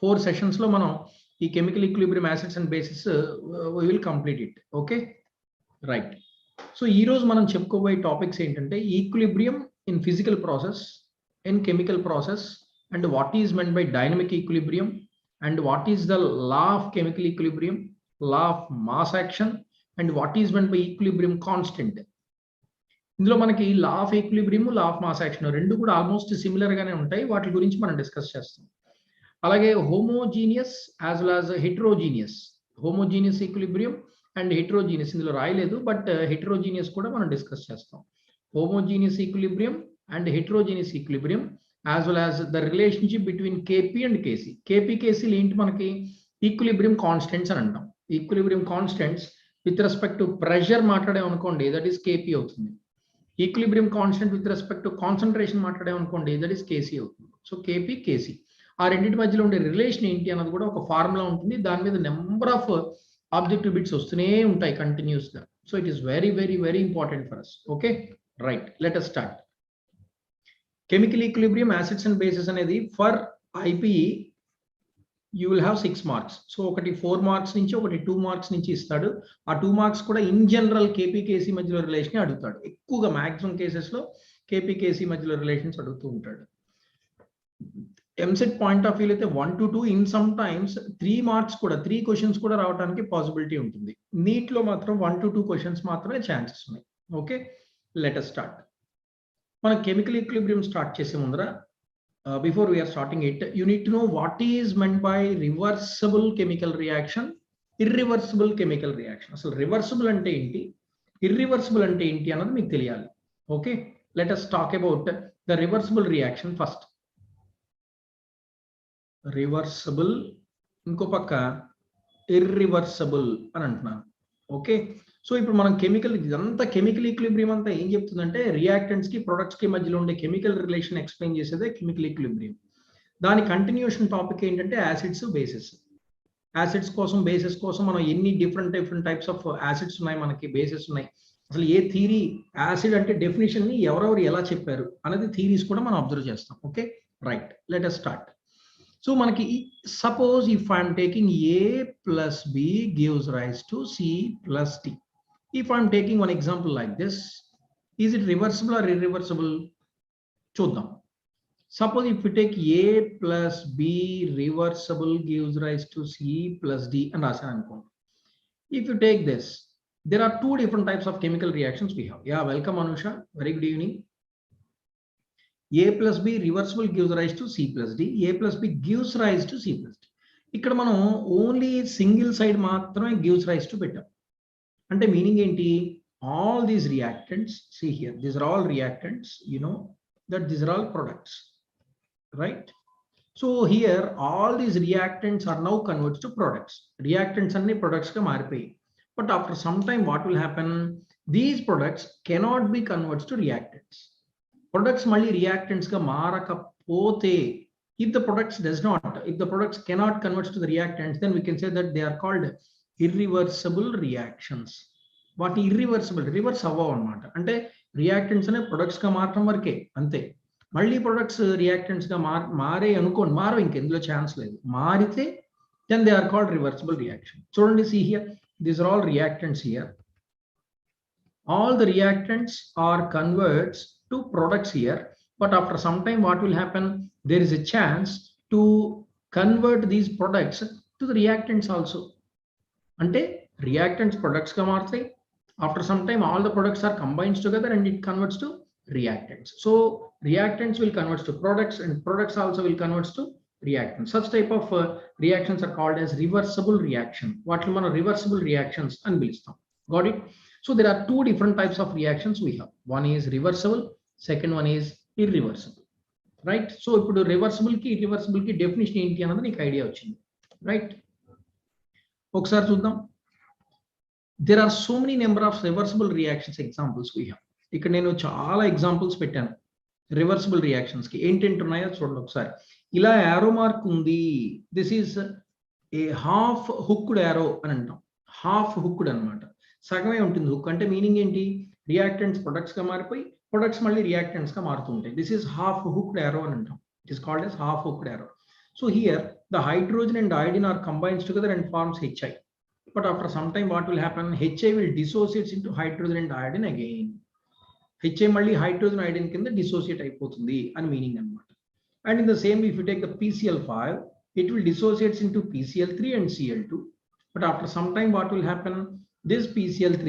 4 sessions లో మనం ఈ chemical equilibrium acids and basis we will complete it. Okay right. So ఈ రోజు మనం చెప్పుకోబోయే టాపిక్స్ ఏంటంటే equilibrium in physical process, in chemical process, and what is meant by dynamic equilibrium, and what is the law of chemical equilibrium, law of mass action, and what is meant by equilibrium constant. ఇందులో మనకి law of equilibrium, law of mass action రెండు కూడా almost similar గానే ఉంటాయి. వాటి గురించి మనం discuss చేస్తాం. అలాగే homogeneous as well as heterogeneous, homogeneous equilibrium and heterogeneous ఇందులో రాయలేదు, బట్ హెటరోజీనియస్ కూడా మనం డిస్కస్ చేస్తాం. Homogeneous equilibrium and heterogeneous equilibrium as well as the relationship between K P and K C. K P కేసీలు ఏంటి మనకి ఈక్విలిబ్రియం కాన్స్టెంట్స్ అని అంటాం. Equilibrium constants with respect to pressure మాట్లాడామనుకోండి, దట్ ఈస్ కేపీ అవుతుంది. Equilibrium constant with respect to concentration మాట్లాడామనుకోండి, that is K C అవుతుంది. So K P K C ఆ రెండింటి మధ్యలో ఉండే రిలేషన్ ఏంటి అన్నది కూడా ఒక ఫార్ములా ఉంటుంది. దాని మీద నెంబర్ ఆఫ్ ఆబ్జెక్టివ్ బిట్స్ వస్తూనే ఉంటాయి కంటిన్యూస్ గా. So it is very very very important for us. Okay right, let us start. Chemical equilibrium acids and bases అనేది for I P E you will have 6 marks. So ఒకటి 4 marks నుంచి, ఒకటి 2 marks నుంచి ఇస్తాడు. ఆ 2 మార్క్స్ కూడా ఇన్ జనరల్ కేపీ కేసీ మధ్యలో relation అడుగుతాడు. ఎక్కువగా మాక్సిమం కేసెస్ లో కేపీ కేసీ మధ్యలో రిలేషన్స్ అడుగుతూ ఉంటాడు. ఎంసెట్ పాయింట్ ఆఫ్ వ్యూ అయితే 1 to 2, in some times 3 marks కూడా, 3 క్వశ్చన్స్ కూడా రావడానికి పాసిబిలిటీ ఉంటుంది. నీట్ లో మాత్రం 1 to 2 క్వశ్చన్స్ మాత్రమే ఛాన్సెస్ ఉన్నాయి. Okay let us start. మన కెమికల్ ఈక్విలిబ్రియం స్టార్ట్ చేసే ముందర before we are starting it, you need to know what is meant by reversible chemical reaction, irreversible chemical reaction. అసలు reversible అంటే ఏంటి, ఇర్రివర్సిబుల్ అంటే ఏంటి అన్నది మీకు తెలియాలి. Okay let us talk about the reversible reaction first. Reversible, ఇంకో పక్క ఇర్రివర్సిబుల్ అని అంటున్నాను. ఓకే సో ఇప్పుడు మనం కెమికల్, ఇదంతా కెమికల్ ఈక్విలిబ్రియం అంతా ఏం చెప్తుందంటే రియాక్టెంట్స్ కి ప్రొడక్ట్స్ కి మధ్యలో ఉండే కెమికల్ రిలేషన్ ఎక్స్ప్లెయిన్ చేసేదే కెమికల్ ఈక్విలిబ్రియం. దాని కంటిన్యూషన్ టాపిక్ ఏంటంటే యాసిడ్స్ బేసిస్. యాసిడ్స్ కోసం, బేసిస్ కోసం మనం ఎన్ని డిఫరెంట్ టైప్స్ ఆఫ్ యాసిడ్స్ ఉన్నాయి, మనకి బేసిస్ ఉన్నాయి, అసలు ఏ థియరీ యాసిడ్ అంటే డెఫినేషన్ ని ఎవరెవరు ఎలా చెప్పారు అనేది థియరీస్ కూడా మనం అబ్జర్వ్ చేస్తాం. Okay right, let us start. So మనకి suppose if I'm taking A plus B gives rise to C plus D. If I'm taking one example like this, is it reversible or irreversible? చూద్దాం. Suppose if we take A plus B reversible gives rise to C plus D and రాశాను అనుకోండి. If you take this, there are 2 different types of chemical reactions we have. Yeah, welcome Anusha, very good evening. A plus B reversible gives rise to C plus D. A plus B gives rise to C plus D. ఇక్కడ మనం only single side మాత్రమే gives rise to పెట్టాం. అంటే meaning ఏంటి, all these reactants, see here, these are all reactants, you know that these are all products, right? So here all these reactants are now converts to products. Reactants అన్ని products గా మారిపోయి, but after some time what will happen, these products cannot be converts to reactants. Products మళ్ళీ reactants గా మారకపోతే, if the products does not, if the products cannot convert to the reactants, then we can say that they are called irreversible reactions. What irreversible, reverse అవ్వవు అనమాట. అంటే reactants అనే products గా మారటం వరకే, అంతే. మళ్ళీ ప్రొడక్ట్స్ రియాక్టెంట్స్ గా మారే అనుకోండి, మారవు, ఇంకెందులో ఛాన్స్ లేదు. మారితే then they are called reversible reaction. చూడండి, see here, these are all reactants here. All the reactants are converts to products here, but after some time what will happen, there is a chance to convert these products to the reactants also. Ante reactants products ga martayi, after some time all the products are combined together and it converts to reactants. So reactants will convert to products and products also will convert to reactants. Such type of reactions are called as reversible reaction. What mana reversible reactions ani pilustam. Got it? So there are 2 different types of reactions we have. One is reversible, second one is irreversible, right? So ఇప్పుడు reversible కి irreversible కి definition ఏంటి అన్నది నీకు idea వచ్చింది, right? ఒకసారి చూద్దాం. there are so many number of reversible reactions examples we have. ఇక్కడ నేను చాలా ఎగ్జాంపుల్స్ పెట్టాను రివర్సిబుల్ రియాక్షన్స్ కి. ఏంటేంటి ఉన్నాయో చూడండి ఒకసారి. ఇలా యారో మార్క్ ఉంది, this is a half hooked arrow అని అంటాం. హాఫ్ హుక్డ్ అనమాట, సగమే ఉంటుంది హుక్. అంటే మీనింగ్ ఏంటి, రియాక్టెంట్స్ ప్రొడక్ట్స్ గా మారిపోయి ప్రొడక్ట్స్ మళ్ళీ రియాక్టెంట్స్ గా మారుతుంటాయి. This is half hooked arrow అని అంటాం. It is called as half hooked arrow. So here the hydrogen and iodine are combined together and forms HI. But after some time, what will happen? HI will dissociate into hydrogen and iodine again. HI మళ్ళీ hydrogen iodine కింద dissociate అయిపోతుంది అని meaning అన్నమాట. And in the same, if you take the PCl5, it will dissociate into PCl3 and Cl2. But after some time, what will happen? This PCl3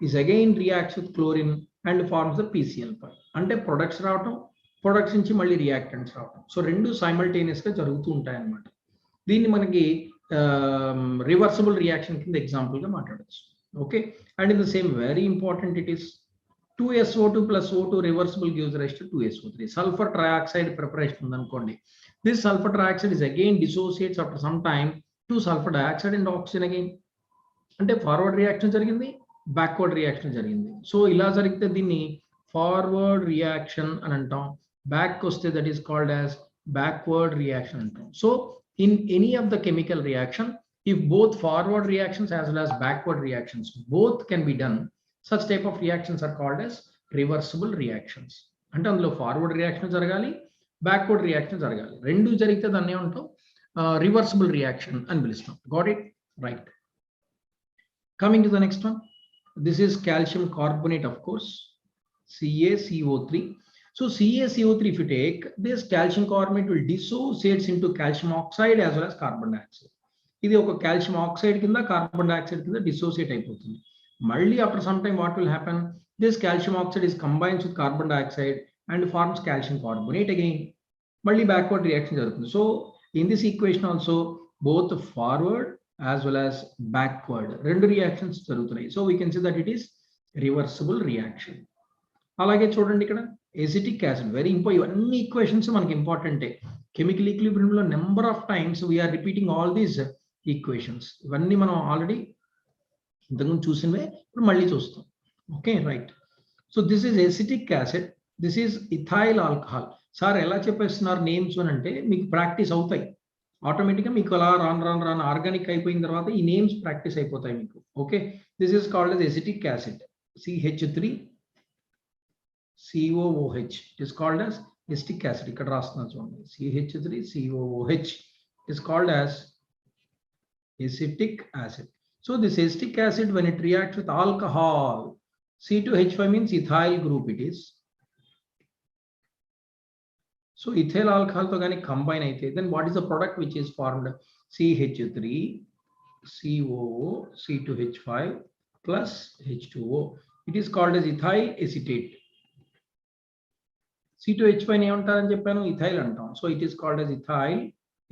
is again reacts with chlorine and forms the PCl5. అంటే products రావటం, products నుంచి మళ్ళీ reactants రావటం. So రెండు simultaneous గా జరుగుతూ ఉంటాయి అన్నమాట. దీన్ని మనకి రివర్సిబుల్ రియాక్షన్ కింద ఎగ్జాంపుల్ గా మాట్లాడచ్చు. Okay, and in the same very important it is 2SO2 plus O2 reversible gives rise to 2SO3. Sulfur trioxide preparation undanukondi. This sulfur trioxide is again dissociates after some time to sulfur dioxide and oxygen again. Ante forward reaction jarigindi, backward reaction jarigindi. So ila jarigite dinni forward reaction అని అంటాం. Back వస్తే that is called as backward reaction అంటాం. So in any of the chemical reaction, if both forward reactions as well as backward reactions both can be done, such type of reactions are called as reversible reactions. అంటే అందులో forward reaction జరగాలి, backward reaction జరగాలి. రెండు జరిగితే దాన్ని ఏమంటాం? Reversible reaction అని పిలుస్తాం. Got it? Right. Coming to the next one. This is calcium carbonate, of course, CaCO3. So CaCO3, if you take this calcium carbonate, will dissociates into calcium oxide as well as carbon dioxide. ఇది ఒక calcium oxide కింద carbon dioxide కింద dissociate అయిపోతుంది. మళ్ళీ after some time, what will happen? This calcium oxide is combined with carbon dioxide and forms calcium carbonate again. మళ్ళీ backward reaction జరుగుతుంది. So in this equation also both forward as well as backward రెండు reactions జరుగుతున్నాయి. So we can say that it is reversible reaction. అలాగే చూడండి ఇక్కడ acetic acid, very important. అన్ని equations మనకి ఇంపార్టెంటే. కెమికల్ ఈక్విలిబ్రియం లో number of times we are repeating all these equations. ఇవన్నీ మనం ఆల్రెడీ ఇంతకుముందు చూసినవే, ఇప్పుడు మళ్ళీ చూస్తాం. Okay, right. So this is acetic acid, this is ethyl alcohol. Sir ఎలా చెప్పేస్తున్నారు నేమ్స్ అని అంటే మీకు ప్రాక్టీస్ అవుతాయి ఆటోమేటిక్గా. మీకు అలా రాను ఆర్గానిక్ అయిపోయిన తర్వాత ఈ నేమ్స్ ప్రాక్టీస్ అయిపోతాయి మీకు. Okay, this is called as acetic acid, CH3COOH. It is called as acetic acid. ఇక్కడ రాస్తున్నాను చూడండి, CH3COOH is called as acetic acid. So this acetic acid, when it reacts with alcohol, C2H5 means ethyl group it is. So ethyl alcohol to gaani combine aithe, then what is the product which is formed? CH3COO C2H5 plus H2O. It is called as ethyl acetate. C2H5 ఏమంటారని చెప్పాను, ఇథైల్ అంటాం. So it is called as ethyl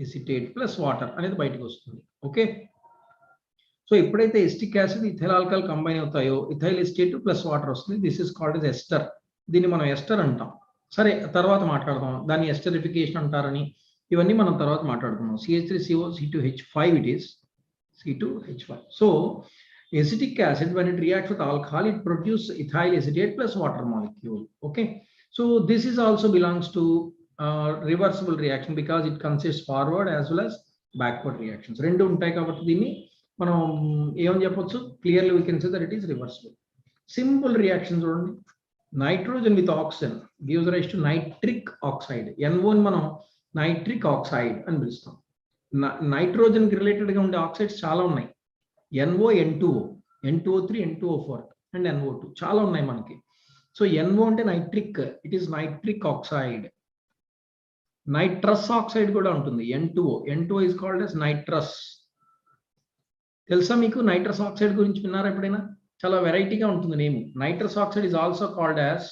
acetate plus water అనేది బయటకు వస్తుంది. Okay, so ఎప్పుడైతే acetic acid ethyl alcohol combine అవుతాయో ethyl acetate plus water వస్తుంది. This is called as ester. దీన్ని మనం ఎస్టర్ అంటాం. సరే, తర్వాత మాట్లాడదాం దాన్ని ఎస్టరిఫికేషన్ అంటారని, ఇవన్నీ మనం తర్వాత మాట్లాడుకున్నాం. CH3CO C2H5 it is C2H5. So acetic acid, when it reacts with alcohol, it produces ethyl acetate plus water molecule. Okay, so this is also belongs to reversible reaction because it consists forward as well as backward reactions. రెండు ఉంటాయి కాబట్టి దీన్ని మనం ఏమని చెప్పొచ్చు, clearly we can say that it is reversible. Simple reaction చూడండి. Nitrogen with oxygen gives rise to nitric oxide. NO ని మనం నైట్రిక్ ఆక్సైడ్ అని పిలుస్తాం. నైట్రోజన్ కి రిలేటెడ్ గా ఉండే ఆక్సైడ్స్ చాలా ఉన్నాయి. NO, N2O, N2O3, N2O4 and NO2 చాలా ఉన్నాయి మనకి. సో NO అంటే nitric, it is nitric oxide. Nitrous oxide కూడా ఉంటుంది, N2O is called as nitrous. తెలుసా మీకు నైట్రస్ ఆక్సైడ్ గురించి విన్నారా ఎప్పుడైనా? చాలా వెరైటీగా ఉంటుంది name. Nitrous oxide is also called as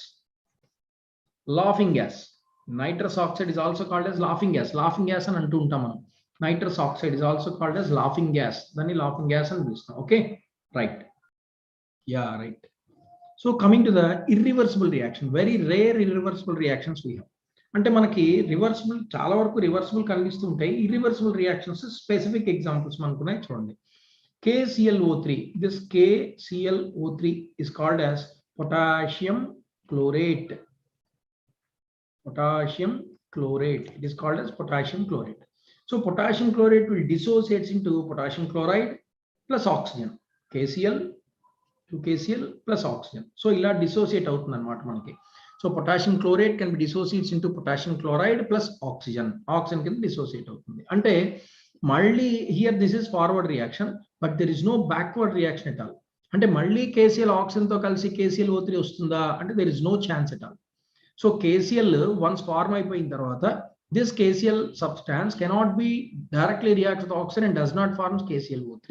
laughing gas. Nitrous oxide is also called as laughing gas. Laughing gas అని అంటూ ఉంటాం మనం. Nitrous oxide is also called as laughing gas. దాన్ని లాఫింగ్ గ్యాస్ అని పిలుస్తాం. Okay, right. Yeah, right. So coming to the irreversible reaction, very rare irreversible reactions we have. అంటే మనకి reversible చాలా వరకు రివర్సిబుల్ కనిపిస్తూ ఉంటాయి. ఇర్రివర్సిబుల్ రియాక్షన్స్ స్పెసిఫిక్ ఎగ్జాంపుల్స్ మనకున్నాయి చూడండి. KClO3, this KClO3 is called as potassium chlorate. Potassium chlorate, it is called as potassium chlorate. So potassium chlorate will dissociate into potassium chloride plus oxygen, KCl to KCl plus oxygen. So ila dissociate అవుతుంది అన్నమాట మనకి. So potassium chlorate can be dissociates into potassium chloride plus oxygen. Oxygen can dissociate అవుతుంది. అంటే మళ్ళీ here this is forward reaction, but there is no backward reaction at all. అంటే మళ్ళీ KCl oxygen తో కలిసి KClO3 వస్తుందా అంటే there is no chance at all. So KCl once form అయిపోయిన తర్వాత this KCl substance cannot be directly react with oxygen and does not form KClO3.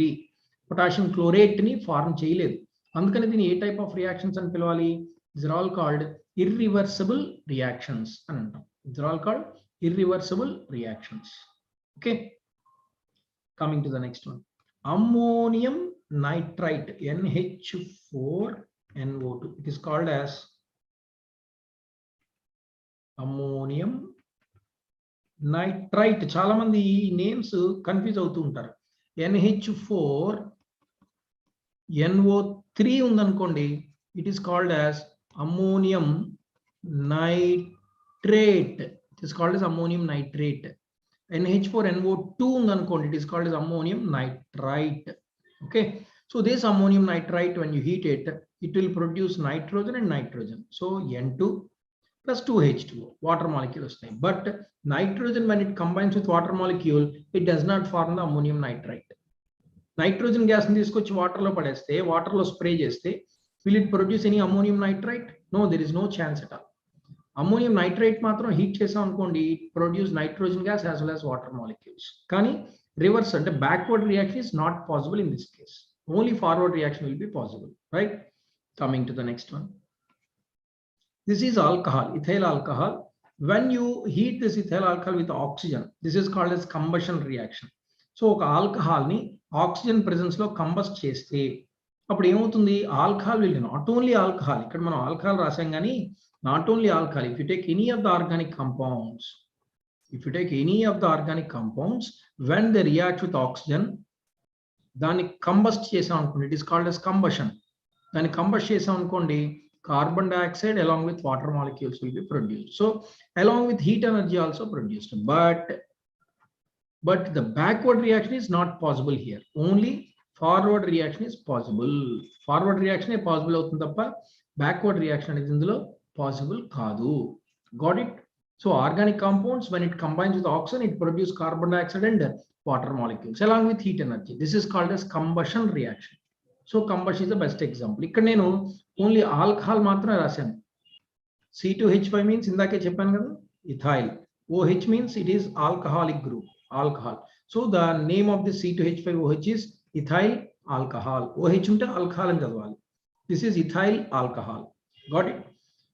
Potassium chlorate ని form చేయలేదు. అందుకని దీని ఏ టైప్ ఆఫ్ రియాక్షన్స్ అని పిలవాలి? These are all called irreversible reactions అని అంటాం. These are all called irreversible reactions. Okay. Coming to the next one. Ammonium nitrite, NH4NO2. It is called as ammonium nitrite. చాలా మంది ఈ నేమ్స్ కన్ఫ్యూజ్ అవుతూ ఉంటారు. NH4NO3 ఉందనుకోండి, it is called as ammonium nitrate. It is called as ammonium nitrate. NH4NO2 undanukondi, it is called as ammonium nitrite. Okay, so this ammonium nitrite, when you heat it, it will produce nitrogen and nitrogen. So N2 plus 2H2O, water molecule vastayi. But nitrogen, when it combines with water molecule, it does not form the ammonium nitrite. Nitrogen gas ni teesukochi water lo padeste, water lo spray cheste, will it produce any ammonium nitrite? No, there is no chance at all. Ammonium nitrate matram heat chesam anukondi, it produce nitrogen gas as well as water molecules. Kani reverse ante backward reaction is not possible in this case. Only forward reaction will be possible, right? Coming to the next one. This is alcohol, ethyl alcohol. When you heat this ethyl alcohol with oxygen, this is called as combustion reaction. So oka alcohol ni oxygen presence lo combust cheste అప్పుడు ఏమవుతుంది? Alcohol will not only alcohol, ఇక్కడ మనం alcohol రాసాం కానీ not only alcohol, if you take any of the organic compounds, when they react with oxygen, దాన్ని combust చేసాం అనుకోండి, it is called as combustion. దాన్ని కంబస్ట్ చేసాం అనుకోండి, carbon dioxide along with water molecules will be produced. So along with heat energy also produced, but the backward reaction is not possible here. Only forward reaction is possible. Forward reaction is possible అవుతుంది తప్ప backward reaction అనేది ఇందులో possible కాదు. Got it? So organic compounds, when it combines with oxygen, it produces carbon dioxide and water molecules along with heat energy. This is called as combustion reaction. So combustion is the best example. ఇక్కడ నేను only alcohol మాత్రమే రాశాను. C2H5 means ఇందాకే చెప్పాను కదా, ethyl. OH means it is alcoholic group, alcohol. So the name of the C2H5OH is ethyl alcohol. OH ఉంటే alcohol అని చదవాలి. This is ethyl alcohol. Got it?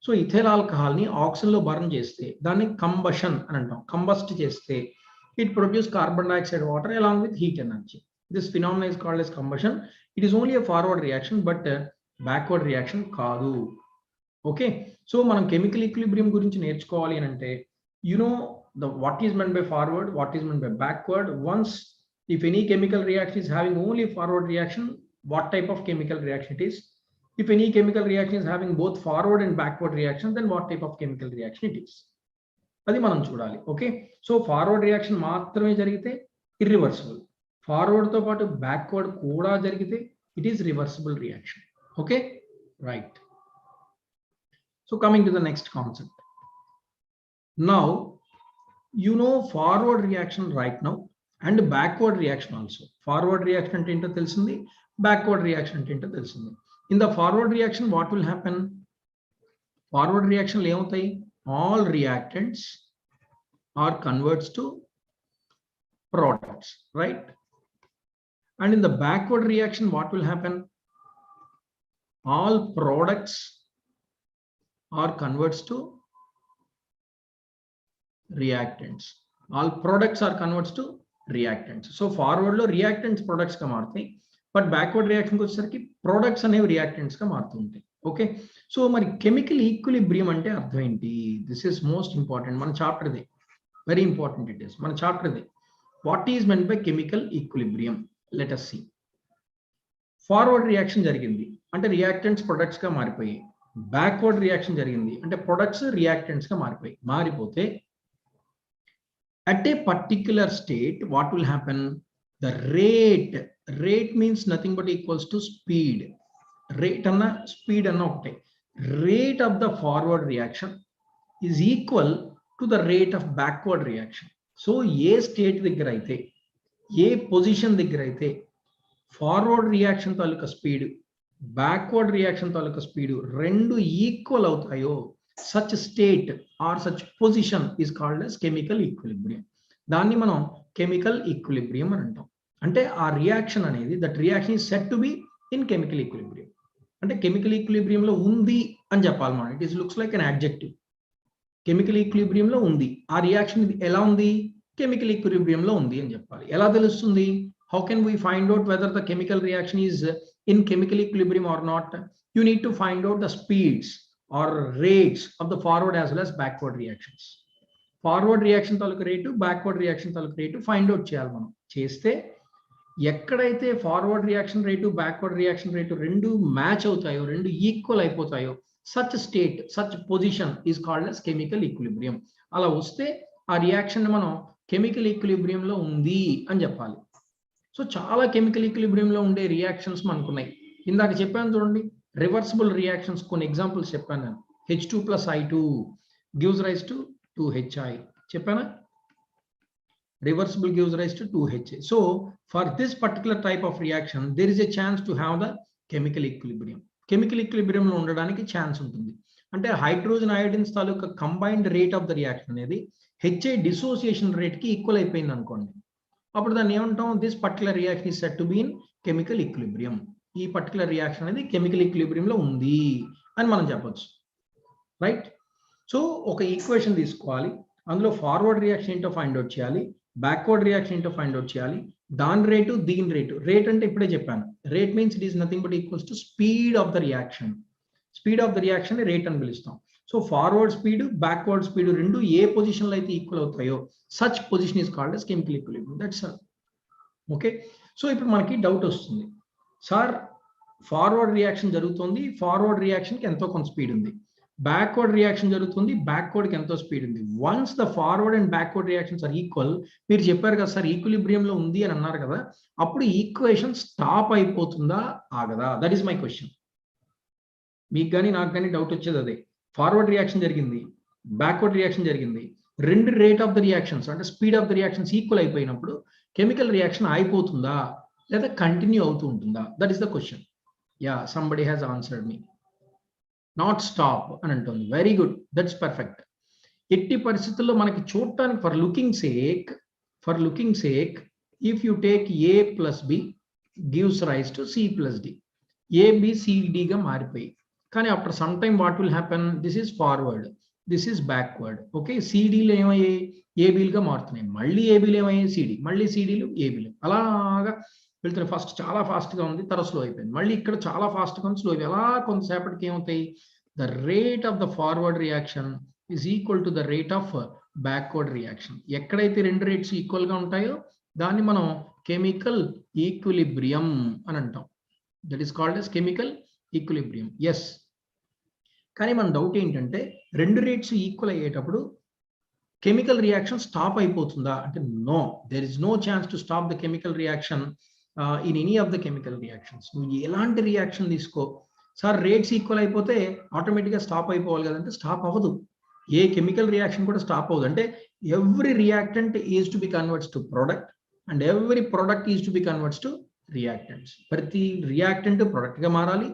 So ethyl alcohol ని oxygen లో burn చేస్తే దాన్ని కంబషన్ అని అంటాం. Combust చేస్తే it produces carbon dioxide, water along with heat energy. This phenomenon is called as combustion. It is only a forward reaction, but backward reaction కాదు. Okay, so మనం chemical equilibrium గురించి నేర్చుకోవాలి అని అంటే, you know the what is meant by forward, what is meant by backward. Once if any chemical reaction is having only forward reaction, what type of chemical reaction it is? If any chemical reaction is having both forward and backward reaction, then what type of chemical reaction it is? అది మనం చూడాలి. Okay, so forward reaction మాత్రమే జరిగితే irreversible, forward తో పాటు backward కూడా జరిగితే it is reversible reaction. Okay, right. So coming to the next concept. Now you know forward reaction right now and backward reaction also. Forward reaction అంటే ఏంటో తెలిసింది, backward reaction అంటే ఏంటో తెలిసింది. In the forward reaction what will happen? Forward reaction లో ఏమవుతాయి? All reactants are converts to products, right? And in the backward reaction what will happen? All products are converts to reactants. All products are converts to reactants. So forward lo reactants products ga maartayi, but backward reaction ko వచ్చేసరికి products అనేవి reactants గా మారుతుంటాయి. Okay, so మరి chemical equilibrium అంటే అర్థం ఏంటి? This is most important, మన chapter ది, వెరీ ఇంపార్టెంట్ ఇట్ ఇస్, మన చాప్టర్ ది. What is meant by chemical equilibrium? Let us see. Forward reaction జరిగింది అంటే రియాక్టెంట్స్ ప్రొడక్ట్స్ గా మారిపోయాయి. బ్యాక్వర్డ్ రియాక్షన్ జరిగింది అంటే ప్రొడక్ట్స్ రియాక్టెంట్స్ గా మారిపోయి. మారిపోతే at a particular state what will happen? The rate means nothing but equals to speed. Rate anna speed anna okate. rate of the forward reaction is equal to the rate of backward reaction. So A state దగ్గర అయితే, ఏ position దగ్గర అయితే forward reaction తాలూకా speed, backward reaction తాలూకా speed రెండు equal అవుతాయో, such state or such position is called as chemical equilibrium. దాన్ని మనం chemical equilibrium అని అంటాం. అంటే ఆ రియాక్షన్ అనేది, that reaction is set to be in chemical equilibrium. అంటే కెమికల్ ఈక్విలిబ్రియంలో ఉంది అని చెప్పాలి మనం. It is looks like an adjective. Chemical ఈక్విలిబ్రియంలో ఉంది. ఆ రియాక్షన్ ఎలా ఉంది? కెమికల్ ఈక్విలిబ్రియంలో ఉంది అని చెప్పాలి. ఎలా తెలుస్తుంది? How can we find out whether the chemical reaction is in chemical equilibrium or not? You need to find out the speeds or rates of the forward as well as backward reactions. Forward reaction తాలూకు rate, backward reaction తాలూకు rate find out చేయాలి మనం. చేస్తే ఎక్కడైతే forward reaction rate, backward reaction rate రెండు match అవుతాయో, రెండు equal అయిపోతాయో, such state, such position is called as chemical equilibrium. అలా వస్తే ఆ రియాక్షన్ మనం కెమికల్ ఈక్విలిబ్రియంలో ఉంది అని చెప్పాలి. సో చాలా కెమికల్ ఈక్విలిబ్రియంలో ఉండే రియాక్షన్స్ మనకున్నాయి. ఇందాక చెప్పాను చూడండి, రివర్సిబుల్ రియాక్షన్స్ కొన్ని ఎగ్జాంపుల్స్ చెప్పాను నేను. H2 plus I2 gives rise to 2HI చెప్పానా? Reversible gives rise to 2HA. So for this particular type of reaction, there is a chance to have the chemical equilibrium. Chemical equilibrium లో ఉండడానికి chance ఉంటుంది. అంటే hydrogen iodines తాలూకా combined rate of the reaction అనేది HA dissociation rate కి equal అయిపోయింది అనుకోండి. అప్పుడు దాన్ని ఏమంటాం? This particular reaction is set to be in chemical equilibrium. ఈ పర్టికులర్ రియాక్షన్ అనేది కెమికల్ ఈక్విలిబ్రియంలో ఉంది అని మనం చెప్పొచ్చు. రైట్? సో ఒక ఈక్వేషన్ తీసుకోవాలి, అందులో ఫార్వర్డ్ రియాక్షన్ ఏంటో ఫైండ్ అవుట్ చేయాలి, బ్యాక్వర్డ్ రియాక్షన్ ఏంటో ఫైండ్ అవుట్ చేయాలి, దాని రేటు, దీని రేటు. రేట్ అంటే ఇప్పుడే చెప్పాను, rate means it is nothing but equals to speed of the reaction. Speed of the reaction rate అని పిలుస్తాం. So forward speed, backward speed రెండు ఏ పొజిషన్లో అయితే ఈక్వల్ అవుతాయో, such position is called as chemical equilibrium. That's all. Okay. So ఇప్పుడు మనకి doubt వస్తుంది, sir forward reaction జరుగుతుంది, ఫార్వర్డ్ రియాక్షన్కి ఎంతో కొంత స్పీడ్ ఉంది, బ్యాక్వర్డ్ రియాక్షన్ జరుగుతుంది, బ్యాక్వర్డ్కి ఎంతో స్పీడ్ ఉంది. Once the forward and backward reactions are equal, మీరు చెప్పారు కదా సార్ ఈక్విలిబ్రియంలో ఉంది అని అన్నారు కదా, అప్పుడు ఈక్వేషన్ స్టాప్ అయిపోతుందా, ఆగదా? That is my question. మీకు కానీ నాకు కానీ డౌట్ వచ్చేది అదే. ఫార్వర్డ్ రియాక్షన్ జరిగింది, బ్యాక్వర్డ్ రియాక్షన్ జరిగింది, రెండు రేట్ ఆఫ్ ద రియాక్షన్స్ అంటే speed of the reactions equal అయిపోయినప్పుడు కెమికల్ రియాక్షన్ అయిపోతుందా లేదా కంటిన్యూ అవుతూ ఉంటుందా? That is the question. Yeah, somebody has answered me. Not stop అని అంటుంది. Very good, that's perfect. ఎట్టి పరిస్థితుల్లో మనకి చూడటానికి for looking sake if you take A plus B gives rise to C plus D. ABCDగా మారిపోయి, కానీ after some time what will happen? This is forward, this is backward. Okay, సిడీలు ఏమయ్యాయి? ఏబీలుగా మారుతున్నాయి. మళ్ళీ ఏబీలు ఏమయ్యాయి? సిడి, మళ్ళీ సిడీలు ఏబీలు, అలాగా వెళ్తున్నాయి. ఫస్ట్ చాలా ఫాస్ట్గా ఉంది, తర్వాత స్లో అయిపోయింది. మళ్ళీ ఇక్కడ చాలా ఫాస్ట్గా ఉంది, స్లో అయిపోయింది. అలా కొంతసేపటికి ఏమవుతాయి? The rate of the forward reaction is equal to the rate of backward reaction. ఎక్కడైతే రెండు రేట్స్ ఈక్వల్గా ఉంటాయో దాన్ని మనం కెమికల్ ఈక్విలిబ్రియం అని అంటాం. That is called as chemical equilibrium. Yes, కానీ మన డౌట్ ఏంటంటే రెండు రేట్స్ ఈక్వల్ అయ్యేటప్పుడు కెమికల్ రియాక్షన్ స్టాప్ అయిపోతుందా అంటే no, there is no chance to stop the chemical reaction in any of the chemical reactions. నువ్వు ఎలాంటి రియాక్షన్ తీసుకో, సార్ రేట్స్ ఈక్వల్ అయిపోతే ఆటోమేటిక్గా స్టాప్ అయిపోవాలి కదంటే స్టాప్ అవ్వదు. ఏ కెమికల్ రియాక్షన్ కూడా స్టాప్ అవ్వదు. అంటే every reactant is to be converts to product and every product is to be converts to reactants. ప్రతి రియాక్టెంట్ ప్రోడక్ట్గా మారాలి,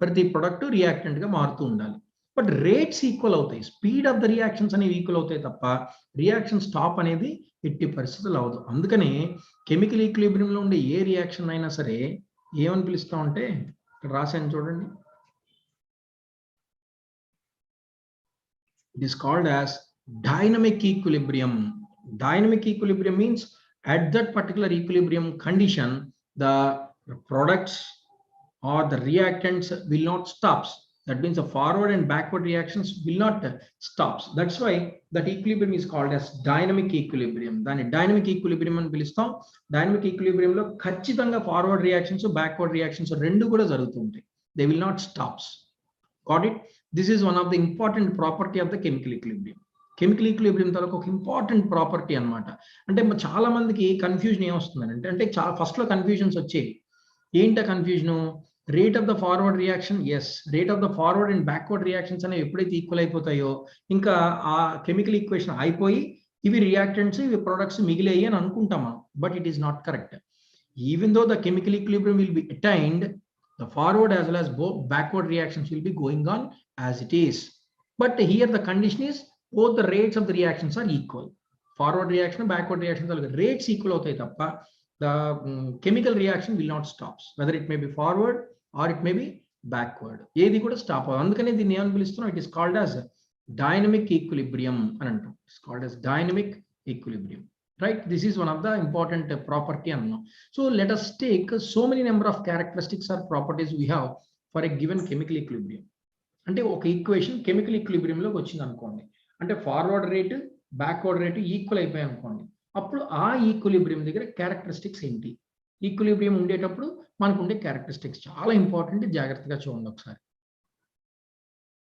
ప్రతి ప్రొడక్ట్ రియాక్టెంట్గా మారుతూ ఉండాలి. బట్ రేట్స్ ఈక్వల్ అవుతాయి, స్పీడ్ ఆఫ్ ద రియాక్షన్స్ అనేవి ఈక్వల్ అవుతాయి తప్ప రియాక్షన్ స్టాప్ అనేది ఎట్టి పరిస్థితులు అవ్వదు. అందుకనే కెమికల్ ఈక్విలిబ్రియంలో ఉండే ఏ రియాక్షన్ అయినా సరే ఏమని పిలుస్తామంటే, ఇక్కడ రాశాను చూడండి, it is called as dynamic equilibrium. Dynamic equilibrium means at that particular equilibrium condition, the products or the reactants will not stops. That means the forward and backward reactions will not stops. That's why that equilibrium is called as dynamic equilibrium. Then dynamic equilibrium అని పిలుస్తాం. Dynamic equilibrium లో ఖచ్చితంగా forward reactions, backward reactions రెండు కూడా జరుగుతూ ఉంటాయి. They will not stops. Got it? This is one of the important property of the chemical equilibrium. Chemical equilibrium తాలూకు ఒక ఇంపార్టెంట్ ప్రాపర్టీ అనమాట. అంటే చాలా మందికి కన్ఫ్యూజన్ ఏమొస్తుందంటే, అంటే చాలా ఫస్ట్లో కన్ఫ్యూజన్స్ వచ్చేవి. ఏంట confusion? Rate of the forward reaction, yes, rate of the forward and backward reactions అనేవి ఎప్పుడైతే ఈక్వల్ అయిపోతాయో ఇంకా ఆ కెమికల్ ఈక్వేషన్ అయిపోయి ఇవి రియాక్టెంట్స్ ఇవి ప్రొడక్ట్స్ మిగిలేయి అని అనుకుంటాం మనం. But it is not correct. Even though the chemical equilibrium will be attained, the forward as well as both backward reactions will be going on as it is. But here the condition is both the rates of the reactions are equal. Forward reaction, backward reactions, rates equal hotai tappa the chemical reaction will not stop, whether it may be forward or it may be backward. Edi kuda stop avadu. Andukane దీన్ని ఏమని పిలుస్తున్నాం, it is called as dynamic equilibrium అని అంటాం. It's called as dynamic equilibrium. Right, this is one of the important property. So let us take so many number of characteristics or properties we have for a given chemical equilibrium. అంటే ఒక equation chemical equilibrium లోకి వచ్చింది అనుకోండి, అంటే forward rate backward rate equal అయిపోయాయి అనుకోండి, అప్పుడు ఆ ఈక్విలిబ్రియం దగ్గర క్యారెక్టరిస్టిక్స్ ఏంటి, ఈక్విలిబ్రియం ఉండేటప్పుడు మనకు ఉండే క్యారెక్టరిస్టిక్స్ చాలా ఇంపార్టెంట్, జాగ్రత్తగా చూడండి ఒకసారి.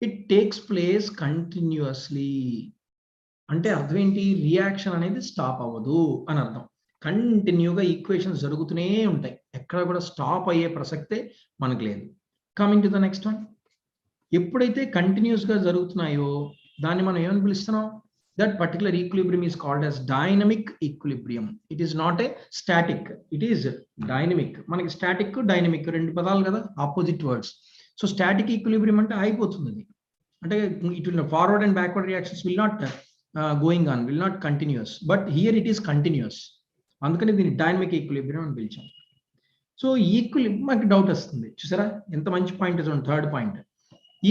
ఇట్ టేక్స్ ప్లేస్ కంటిన్యూస్లీ అంటే అర్థం ఏంటి, రియాక్షన్ అనేది స్టాప్ అవ్వదు అని అర్థం. కంటిన్యూగా ఈక్వేషన్స్ జరుగుతూనే ఉంటాయి, ఎక్కడ కూడా స్టాప్ అయ్యే ప్రసక్తే మనకు లేదు. Coming to the next one, ఎప్పుడైతే కంటిన్యూస్ గా జరుగుతున్నాయో దాన్ని మనం ఏమని పిలుస్తున్నాం, that particular equilibrium is called as dynamic equilibrium. It is not a static, it is dynamic. మనకి స్టాటిక్ డైనమిక్ రెండు పదాలు కదా, opposite words. So static equilibrium అంటే అయిపోతుంది అది, అంటే it will forward and backward reactions will not going on, will not continuous, but here it is continuous. అందుకని దీన్ని డైనమిక్ ఈక్విలిబ్రియం అని పిలిచాం. సో ఈక్విలిబ్రియం మనకి డౌట్ వస్తుంది చూసారా, ఎంత మంచి పాయింట్ చూడండి. Third point,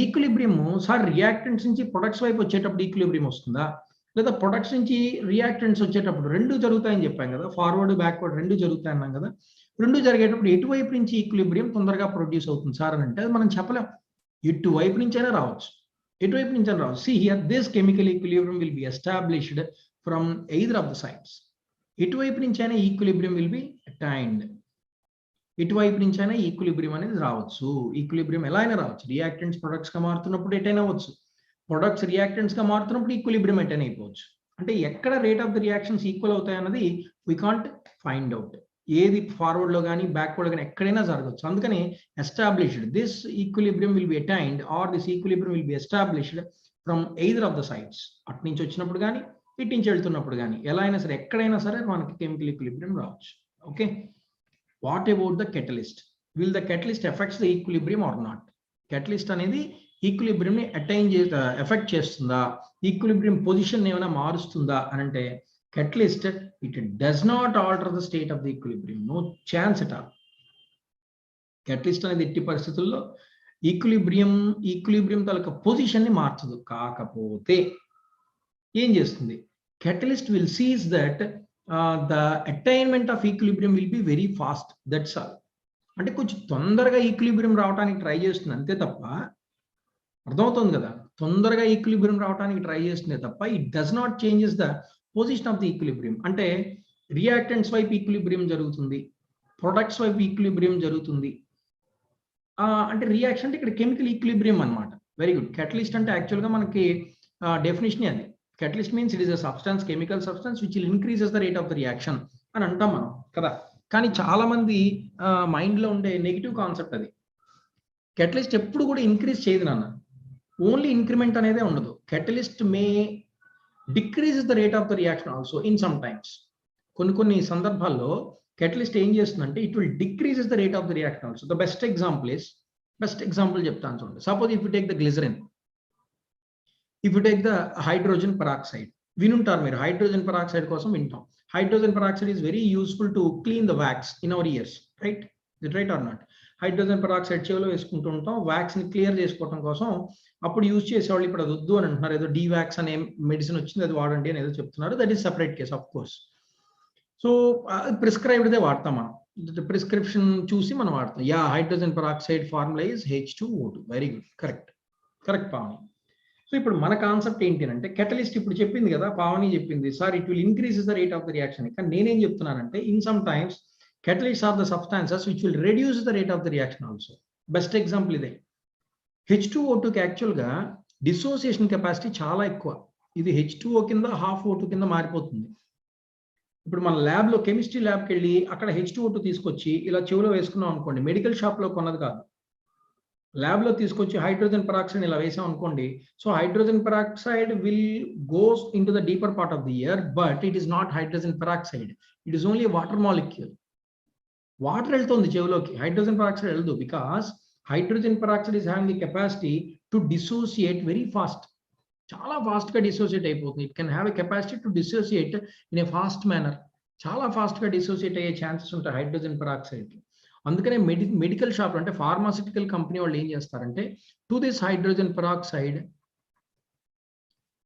equilibrium sir reactants నుంచి ప్రొడక్ట్స్ వైపు వచ్చేటప్పుడు ఈక్విలిబ్రియం వస్తుందా, లేదా ప్రొడక్ట్స్ నుంచి రియాక్టెంట్స్ వచ్చేటప్పుడు రెండు జరుగుతాయని చెప్పాం కదా, ఫార్వర్డ్ బ్యాక్వర్డ్ రెండు జరుగుతాయి అన్నాం కదా. రెండు జరిగేటప్పుడు ఎటువైపు నుంచి ఈక్విలిబ్రియం తొందరగా ప్రొడ్యూస్ అవుతుంది సార్ అని అంటే మనం చెప్పలేం, ఎటువైపు నుంచి అయినా రావచ్చు, ఎటువైపు నుంచి అయినా రావచ్చు. See here, this chemical equilibrium will be established from either of the sides. ఎటువైపు నుంచి అయినా ఈక్విలిబ్రియం విల్ బి అటైన్డ్, ఎటువైపు నుంచి అయినా ఈక్విలిబ్రియం అనేది రావచ్చు. ఈక్విలిబ్రియం ఎలా అయినా రావచ్చు, రియాక్టెంట్స్ ప్రొడక్ట్స్ గా మారుతున్నప్పుడు ఎటైనా అవ్వచ్చు, ప్రొడక్ట్స్ రియాక్టెంట్స్ గా మారుతున్నప్పుడు ఈక్విలిబ్రియం ఎటైనా అయిపోవచ్చు. అంటే ఎక్కడ rate of the reactions equal అవుతాయి అన్నది వీ కాంట్ ఫైండ్ అవుట్. ఏది ఫార్వర్డ్ లో కానీ బ్యాక్వర్డ్ కానీ ఎక్కడైనా జరగవచ్చు. అందుకని established, this equilibrium will be attained or this equilibrium will be established from either of the sides. అటు నుంచి వచ్చినప్పుడు కానీ ఇటు నుంచి వెళ్తున్నప్పుడు కానీ ఎలా అయినా సరే ఎక్కడైనా సరే మనకి కెమికల్ ఈక్విలిబ్రియం రావచ్చు. Okay, what about the catalyst, will the catalyst effects the equilibrium or not? Catalyst అనేది ఈక్విలిబ్రియం ని అటైన్ ఎఫెక్ట్ చేస్తుందా, ఈక్విలిబ్రియం పొజిషన్ ఏమైనా మారుస్తుందా అని అంటే catalyst, it does not alter the state of the equilibrium, no chance at all. catalyst అనేది ఎట్టి పరిస్థితుల్లో ఈక్విలిబ్రియం తాలూకా పొజిషన్ ని మార్చదు. కాకపోతే ఏం చేస్తుంది, catalyst will sees that the attainment of equilibrium will be very fast, that's all. అంటే కొంచెం తొందరగా ఈక్విలిబ్రియం రావడానికి ట్రై చేస్తుంది అంతే తప్ప, అర్థమవుతుంది కదా, తొందరగా ఈక్విలిబ్రియం రావడానికి ట్రై చేస్తుంది తప్ప it does not changes the position of the equilibrium. అంటే రియాక్టెంట్స్ వైపు ఈక్విలిబ్రియం జరుగుతుంది, ప్రొడక్ట్స్ వైపు ఈక్విలిబ్రియం జరుగుతుంది. అంటే రియాక్షన్ అంటే ఇక్కడ కెమికల్ ఈక్విలిబ్రియం అన్నమాట. Very good. కెటలిస్ట్ అంటే యాక్చువల్గా మనకి డెఫినేషన్ అది. Catalyst means it is a substance, chemical substance which will increases the rate of the reaction అని అంటాం మనం కదా. కానీ చాలా మంది మైండ్ లో ఉండే నెగిటివ్ కాన్సెప్ట్ అది. కెటలిస్ట్ ఎప్పుడు కూడా ఇంక్రీజ్ చేయదు నాన్న, ఓన్లీ ఇంక్రిమెంట్ అనేదే ఉండదు. Catalyst May decreases the rate of the reaction also in some times. కొన్ని సందర్భాల్లో కెటలిస్ట్ ఏం చేస్తుందంటే it will decreases the rate of the reaction also. The best example చెప్తాను చూడండి. Suppose if you take the glycerin, if you take the hydrogen peroxide, వినుంటారు మీరు, hydrogen peroxide కోసం వింటాం. Hydrogen peroxide is very useful to clean the wax in our ears, right? It right or not? Hydrogen peroxide చెవిలో వేసుకుంటూ ఉంటాం wax ని clear చేసుకోవడం కోసం. అప్పుడు యూజ్ చేసేవాళ్ళు ఇప్పుడు అది వద్దు అని అంటున్నారు, ఏదో డీవాక్స్ అనే మెడిసిన్ వచ్చింది అది వాడండి అని ఏదో చెప్తున్నారు. That is separate case of course. So ప్రిస్క్రైబ్డ్దే వాడతాం మనం, ప్రిస్క్రిప్షన్ చూసి మనం వాడతాం. Yeah, hydrogen peroxide formula is H2O2. Very good, correct Pavani. So ఇప్పుడు మన కాన్సెప్ట్ ఏంటి అంటే, కెటలిస్ట్ ఇప్పుడు చెప్పింది కదా పావని, చెప్పింది sir it will increases the rate of the reaction. కానీ నేనేం చెప్తున్నానంటే in some times catalysts are the substances which will reduce the rate of the reaction also. Best example ఇదే. H2O2 కి యాక్చువల్గా డిసోసియేషన్ కెపాసిటీ చాలా ఎక్కువ. ఇది H2O కింద హాఫ్ O2 కింద మారిపోతుంది. ఇప్పుడు మన ల్యాబ్లో కెమిస్ట్రీ ల్యాబ్కి వెళ్ళి అక్కడ H2O2 తీసుకొచ్చి ఇలా చెవిలో వేసుకున్నాం అనుకోండి, మెడికల్ షాప్లో కొన్నది కాదు, ల్యాబ్లో తీసుకొచ్చి హైడ్రోజన్ పెరాక్సైడ్ ఇలా వేసాం అనుకోండి. So hydrogen peroxide will goes in to the deeper part of the air, but it is not hydrogen peroxide, it is only water molecule. Water వెళ్తుంది చెవిలోకి, హైడ్రోజన్ పెరాక్సైడ్ వెళ్ళదు, because hydrogen peroxide is having the capacity to dissociate very fast. చాలా ఫాస్ట్గా dissociate అయిపోతుంది. It can have a capacity to dissociate in a fast manner. చాలా ఫాస్ట్గా dissociate అయ్యే chances ఉంటాయి hydrogen పెరాక్సైడ్కి. అందుకనే మెడికల్ షాప్ అంటే ఫార్మాసిటికల్ కంపెనీ వాళ్ళు ఏం చేస్తారంటే, to this hydrogen peroxide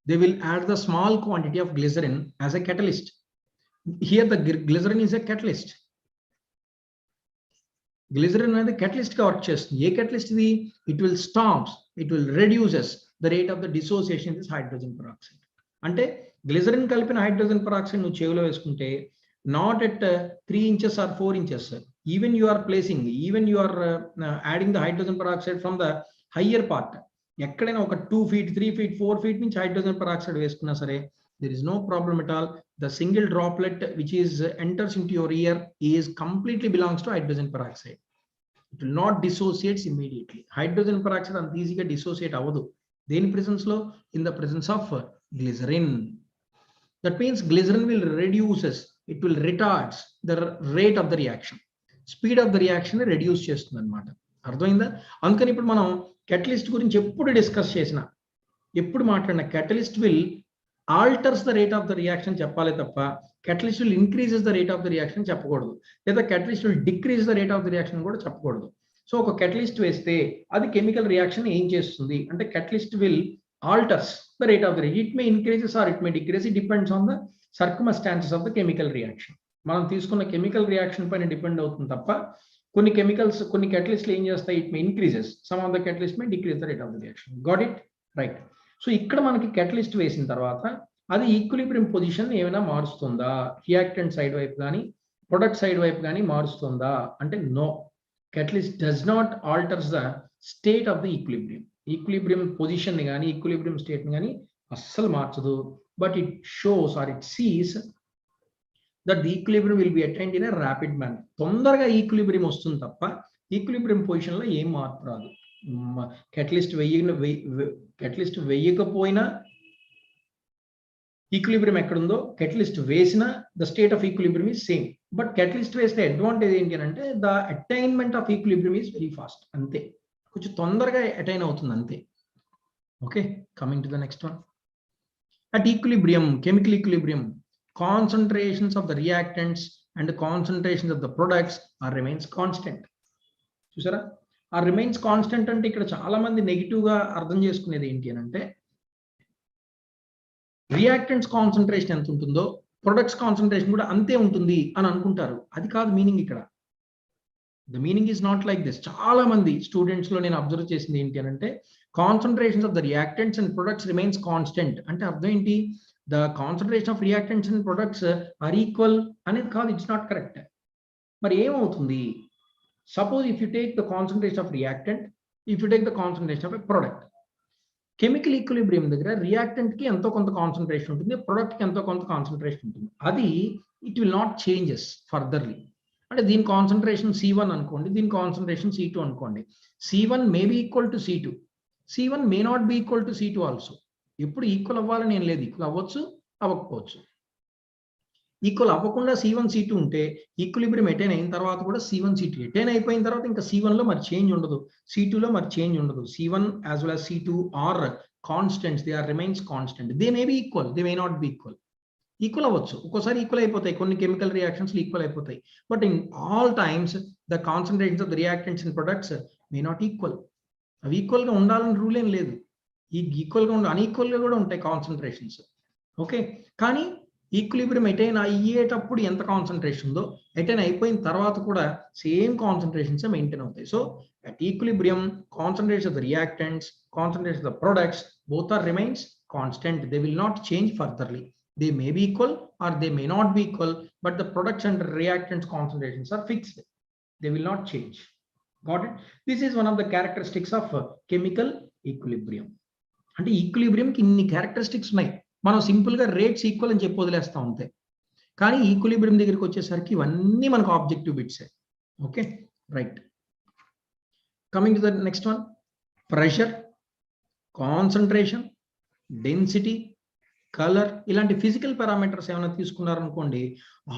they will add the small quantity of glycerin as a catalyst. Here the glycerin is a catalyst. Glycerin అనేది catalyst గా వర్క్ చేస్తుంది. ఏ catalyst ఇది? It will stops, it will reduces the rate of the dissociation this hydrogen peroxide. అంటే glycerin కలిపిన hydrogen peroxide నువ్వు చెవిలో వేసుకుంటే, not at 3 inches or 4 inches, even you are adding the hydrogen peroxide from the higher part, ఎక్కడైనా ఒక 2 feet 3 feet 4 feet నుంచి hydrogen peroxide వేసుకున్నా సరే, there is no problem at all. The single droplet which is enters into your ear is completely belongs to hydrogen peroxide. It will not dissociates immediately. Hydrogen peroxide అంత ఈజీగా dissociate అవ్వదు. దేని presence లో? In the presence of glycerin. That means glycerin will reduces, it will retards the rate of the reaction, speed of the reaction reduce చేస్తుంది అన్నమాట. అర్థమైందా? అందుకని ఇప్పుడు మనం catalyst గురించి ఎప్పుడు డిస్కస్ చేసినా, ఎప్పుడు మాట్లాడినా catalyst will alters the rate of the reaction చెప్పాలి తప్ప catalyst will increases the rate of the reaction చెప్పకూడదు, లేదా catalyst will decrease the rate of the reaction కూడా చెప్పకూడదు. సో ఒక catalyst వేస్తే అది కెమికల్ రియాక్షన్ ఏం చేస్తుంది అంటే, catalyst will alters the rate of the reaction. It may increases or it may decrease. It depends on the circumstances of the chemical reaction. మనం తీసుకున్న కెమికల్ రియాక్షన్ పైన డిపెండ్ అవుతుంది తప్ప, కొన్ని కెమికల్స్ కొన్ని catalysts ఏం చేస్తాయి, it may increases, some of the catalyst may decrease the rate of the reaction. Got it? Right. So ఇక్కడ మనకి catalyst వేసిన తర్వాత అది ఈక్విలిబ్రియం పొజిషన్ ఏమైనా మారుస్తుందా, రియాక్టెంట్ సైడ్ వైపు కానీ ప్రొడక్ట్ సైడ్ వైపు కానీ మారుస్తుందా అంటే, no, catalyst does not alters the state of the equilibrium. Equilibrium position ని కానీ ఈక్విలిబ్రియం స్టేట్ ని కానీ అస్సలు మార్చదు. But it shows or it sees that the equilibrium will be attained in a rapid manner. తొందరగా ఈక్విలిబ్రియం వస్తుంది తప్ప equilibrium position లో ఏం మార్పు రాదు. catalyst వేయకపోయినా ఈక్విలిబ్రియం ఎక్కడుందో, catalyst వేసిన the state of equilibrium is same. But catalyst వేస్తే అడ్వాంటేజ్ ఏంటి అంటే, the attainment of equilibrium is very fast. అంతే, కొంచెం తొందరగా అటైన్ అవుతుంది అంతే. Okay, coming to the next one. At equilibrium, chemical equilibrium, concentrations of the reactants and concentrations of the products are remains constant. చూసారా, ఆ remains constant అంటే ఇక్కడ చాలా మంది నెగిటివ్ గా అర్థం చేసుకునేది ఏంటి అని అంటే, రియాక్టెంట్స్ కాన్సంట్రేషన్ ఎంత ఉంటుందో ప్రొడక్ట్స్ కాన్సంట్రేషన్ కూడా అంతే ఉంటుంది అని అనుకుంటారు. అది కాదు మీనింగ్ ఇక్కడ. The meaning is not like this. చాలా మంది స్టూడెంట్స్ లో నేను అబ్జర్వ్ చేసింది ఏంటి అని అంటే, concentrations of the reactants and products remains constant అంటే అర్థం ఏంటి, the concentration of reactants and products are equal అనేది కాదు. It's not correct. మరి ఏమవుతుంది, suppose if you take the concentration of reactant, if you take the concentration of a product, chemical equilibrium దగ్గర reactant కి ఎంతో కొంత కాన్సంట్రేషన్ ఉంటుంది, product కి ఎంతో కొంత కాన్సంట్రేషన్ ఉంటుంది. అది it will not changes furtherly. అంటే దీని కాన్సంట్రేషన్ C1 అనుకోండి, దీని కాన్సంట్రేషన్ C2 అనుకోండి. C1 May be equal to C2, C1 May not be equal to C2 also. ఎప్పుడు ఈక్వల్ అవ్వాలని ఏం లేదు, ఈక్వల్ అవ్వచ్చు అవ్వకపోవచ్చు. ఈక్వల్ అవ్వకుండా C1 C2 ఉంటే ఈక్విలిబ్రియం అటైన్ అయిన తర్వాత కూడా C1 C2 అటైన్ అయిపోయిన తర్వాత ఇంకా C1 లో మరి చేంజ్ ఉండదు, C2 లో మరి చేంజ్ ఉండదు. C1 as well as C2 are constants, they are remains constant. They may be equal, they may not be equal. Equal అవ్వచ్చు, ఒక్కోసారి ఈక్వల్ అయిపోతాయి, కొన్ని కెమికల్ రియాక్షన్స్ ఈక్వల్ అయిపోతాయి. But in all times the concentrations of the reactants and products may not equal. అవి equal గా ఉండాలని rule ఏం లేదు. ఈ ఈక్వల్ గా అన్ఈక్వల్ గా కూడా ఉంటాయి కాన్సంట్రేషన్స్. ఓకే, కానీ ఈక్విలిబ్రియం అటైన్ అయ్యేటప్పుడు ఎంత కాన్సంట్రేషన్ ఉందో, అటైన్ అయిపోయిన తర్వాత కూడా సేమ్ కాన్సంట్రేషన్స్ మెయింటైన్ అవుతాయి. So at equilibrium, concentration of the reactants, concentration of the products, both are remains constant. They will not change furtherly. They may be equal or they may not be equal, but the products and reactants concentrations are fixed. They will not change. Got it? This is one of the characteristics of chemical equilibrium. అంటే equilibrium కి ఇన్ని characteristics ఉన్నాయి. మనం simple గా rates equal అని చెప్పి వదిలేస్తాం అంతే. కానీ ఈక్విలిబ్రియం దగ్గరికి వచ్చేసరికి ఇవన్నీ మనకు ఆబ్జెక్టివ్ బిట్సే. Okay, right. Coming to the next one, pressure, concentration, density, colour, ఇలాంటి ఫిజికల్ పారామీటర్స్ ఏమైనా తీసుకున్నారనుకోండి,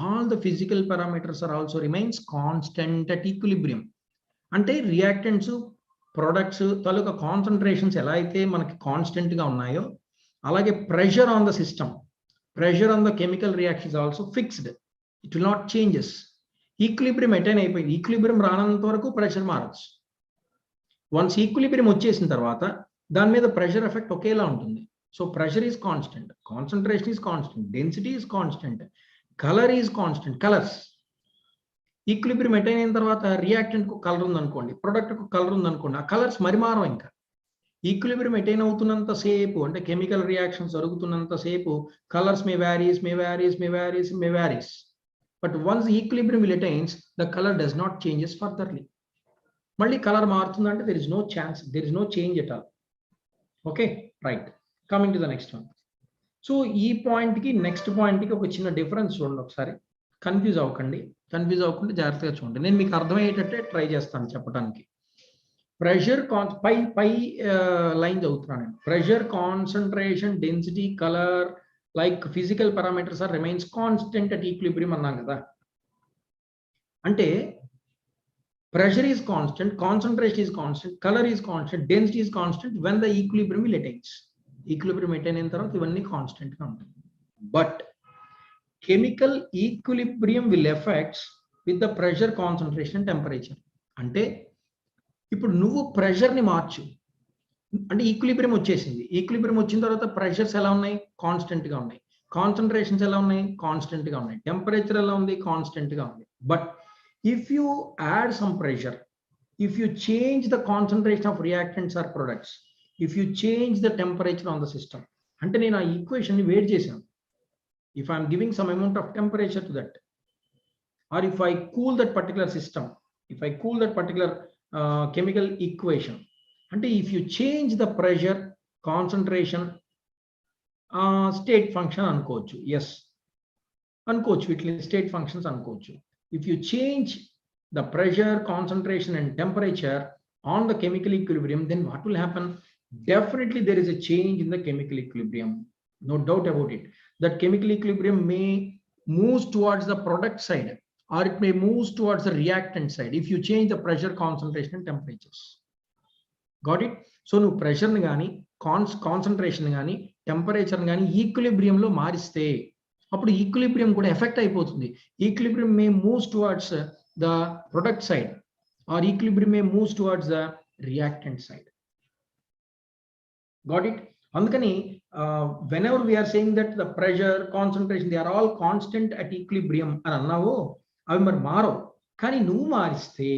all the physical parameters are also remains constant at equilibrium. అంటే రియాక్టెంట్స్, ప్రొడక్ట్స్ తాలూకా కాన్సంట్రేషన్స్ ఎలా అయితే మనకి కాన్స్టెంట్గా ఉన్నాయో, అలాగే pressure on the system, pressure on the chemical reaction is also fixed, it will not changes. Equilibrium attain అయిపోయింది, equilibrium రానంత వరకు ప్రెషర్ మారచ్చు. వన్స్ ఈక్విలిబ్రియం వచ్చేసిన తర్వాత దాని మీద ప్రెషర్ ఎఫెక్ట్ ఒకేలా ఉంటుంది. So pressure is constant, concentration is constant, density is constant, colour is constant. Colours equilibrium attain అయిన తర్వాత రియాక్టెంట్కు కలర్ ఉందనుకోండి, ప్రొడక్ట్కు కలర్ ఉందనుకోండి, ఆ కలర్స్ మరి మారం. ఇంకా ఈక్విలిబ్రియం అటైన్ అవుతున్నంత సేపు, అంటే కెమికల్ రియాక్షన్స్ జరుగుతున్నంత సేపు colours may varies. But once equilibrium will attains, the colour does not changes furtherly. మళ్ళీ కలర్ మారుతుందంటే there is no chance, there is no change at all. Okay, right. Coming to the next one. So ఈ పాయింట్కి next పాయింట్కి ఒక చిన్న difference చూడండి ఒకసారి. Confuse అవ్వకుండా జాగ్రత్తగా చూడండి. నేను మీకు అర్థమయ్యేటట్టే ట్రై చేస్తాను చెప్పడానికి. ప్రెషర్ పై లైన్ చదువుతున్నాను నేను. Pressure, concentration, density, colour like physical parameters are remains constant at equilibrium అన్నాం కదా. అంటే pressure is constant, concentration is constant, color is constant, density is constant when the equilibrium will attains. Equilibrium attain అయిన తర్వాత ఇవన్నీ constant గా ఉంటాయి. But chemical equilibrium will effects with the pressure, concentration, temperature. అంటే ఇప్పుడు నువ్వు ప్రెషర్ ని మార్చు, అంటే ఈక్విలిబ్రియం వచ్చేసింది. ఈక్విలిబ్రియం వచ్చిన తర్వాత ప్రెషర్స్ ఎలా ఉన్నాయి? కాన్స్టెంట్ గా ఉన్నాయి. కాన్సంట్రేషన్స్ ఎలా ఉన్నాయి? కాన్స్టెంట్ గా ఉన్నాయి. టెంపరేచర్ ఎలా ఉంది? కాన్స్టెంట్ గా ఉంది. But if you add some pressure, if you change the concentration of reactants or products, if you change the temperature on the system, ante nenu aa equation ni weight chesanu, if I am giving some amount of temperature to that, or if I cool that particular system, if I cool that particular chemical equation, ante if you change the pressure, concentration, state function anukochu, yes anukochu, వీటిని state functions anukochu. If you change the pressure, concentration and temperature on the chemical equilibrium, then what will happen? Definitely there is a change in the chemical equilibrium, no doubt about it. That chemical equilibrium may move towards the product side, or it may move towards the reactant side if you change the pressure, concentration and temperatures. Got it? So nu pressure ni gaani, concentration ni gaani, temperature ni gaani equilibrium lo mariste, అప్పుడు equilibrium కూడా effect అయిపోతుంది. Equilibrium may moves towards the product side, or equilibrium may moves towards the reactant side. Got it? అందుకని whenever we are saying that the pressure, concentration they are all constant at equilibrium అని అన్నావో, అవి మరి మారవు. కానీ నువ్వు మారిస్తే,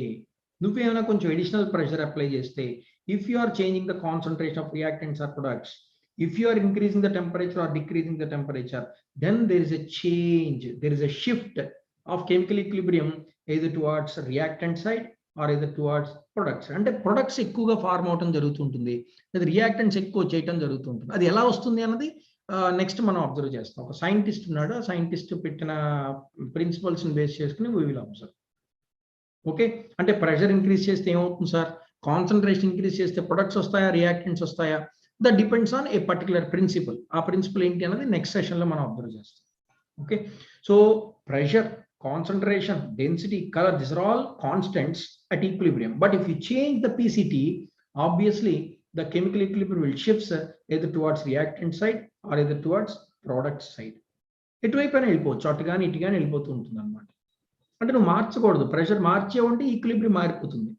నువ్వేమైనా కొంచెం అడిషనల్ ప్రెషర్ అప్లై చేస్తే, if you are changing the concentration of reactants or products, if you are increasing the temperature or decreasing the temperature, then there is a change, there is a shift of chemical equilibrium either towards reactant side or either towards products. అంటే products ఎక్కువగా form అవటం జరుగుతుంటుంది, లేదా reactants ఎక్కువ చేయటం జరుగుతుంటుంది. అది ఎలా వస్తుంది అన్నది నెక్స్ట్ మనం అబ్జర్వ్ చేస్తాం. ఒక సైంటిస్ట్ ఉన్నాడు, ఆ సైంటిస్ట్ పెట్టిన ప్రిన్సిపల్స్ ని బేస్ చేసుకుని we will observe. ఓకే, అంటే ప్రెషర్ ఇంక్రీజ్ చేస్తే ఏమవుతుంది సార్? కాన్సంట్రేషన్ ఇంక్రీజ్ చేస్తే ప్రొడక్ట్స్ వస్తాయా, రియాక్టెంట్స్ వస్తాయా? That depends on a particular principle. ఆ ప్రిన్సిపల్ ఏంటి అన్నది నెక్స్ట్ సెషన్ లో మనం అబ్జర్వ్ చేస్తాం. Okay, so pressure, concentration, density, colour, these are all constants at equilibrium. But if you change the PCT, obviously the chemical equilibrium will shift either towards reactant side or either towards product side. ఎటువైపైనా వెళ్ళిపోవచ్చు, అటు కానీ ఇటు కానీ వెళ్ళిపోతూ ఉంటుంది అనమాట. అంటే నువ్వు మార్చకూడదు. ప్రెషర్ మార్చేవంటే ఈక్విలిబ్రియం మారిపోతుంది.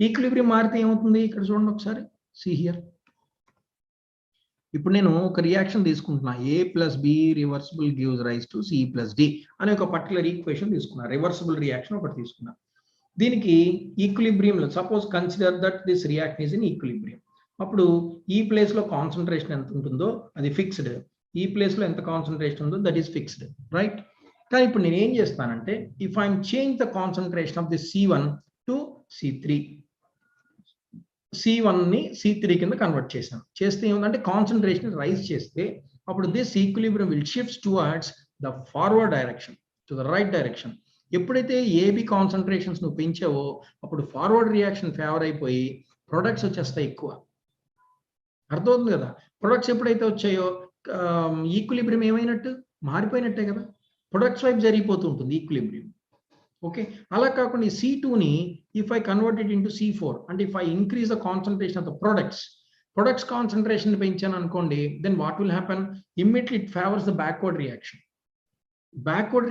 ఈక్విలిబ్రియం మారితే ఏమవుతుంది? ఇక్కడ చూడండి ఒకసారి, see here. ఇప్పుడు నేను ఒక రియాక్షన్ తీసుకుంటున్నా, A + B reversible gives rise to C + D అనే ఒక పర్టికులర్ ఈక్వేషన్ తీసుకున్నా, రివర్సిబుల్ రియాక్షన్ ఒకటి తీసుకున్నా. దీనికి ఈక్విలిబ్రియంలో suppose consider that this reaction is in equilibrium. అప్పుడు ఈ ప్లేస్ లో కాన్సంట్రేషన్ ఎంత ఉంటుందో అది ఫిక్స్డ్, ఈ ప్లేస్ లో ఎంత కాన్సంట్రేషన్ ఉందో దట్ ఈస్ ఫిక్స్డ్, రైట్? కానీ ఇప్పుడు నేను ఏం చేస్తానంటే, if I'm change the concentration of the C1 to C3, C1 ని C3 కింద కన్వర్ట్ చేశాను. చేస్తే ఏముందంటే కాన్సంట్రేషన్ రైజ్ చేస్తే అప్పుడు this equilibrium will shift towards the forward direction. To the right direction. ఎప్పుడైతే ఏబి కాన్సన్ట్రేషన్స్ నువ్వు పెంచావో అప్పుడు ఫార్వర్డ్ రియాక్షన్ ఫేవర్ అయిపోయి ప్రొడక్ట్స్ వచ్చేస్తాయి ఎక్కువ. అర్థమవుతుంది కదా. ప్రొడక్ట్స్ ఎప్పుడైతే వచ్చాయో ఈక్విలిబ్రియం ఏమైనట్టు మారిపోయినట్టే కదా, ప్రొడక్ట్స్ వైపు జరిగిపోతూ ఉంటుంది ఈక్విలిబ్రియం. ఓకే, అలా కాకుండా ఈ C2ని if I converted into C4 అంటే if I increase the concentration of the products concentration పెంచాను అనుకోండి, then what will happen, immediately it favours the backward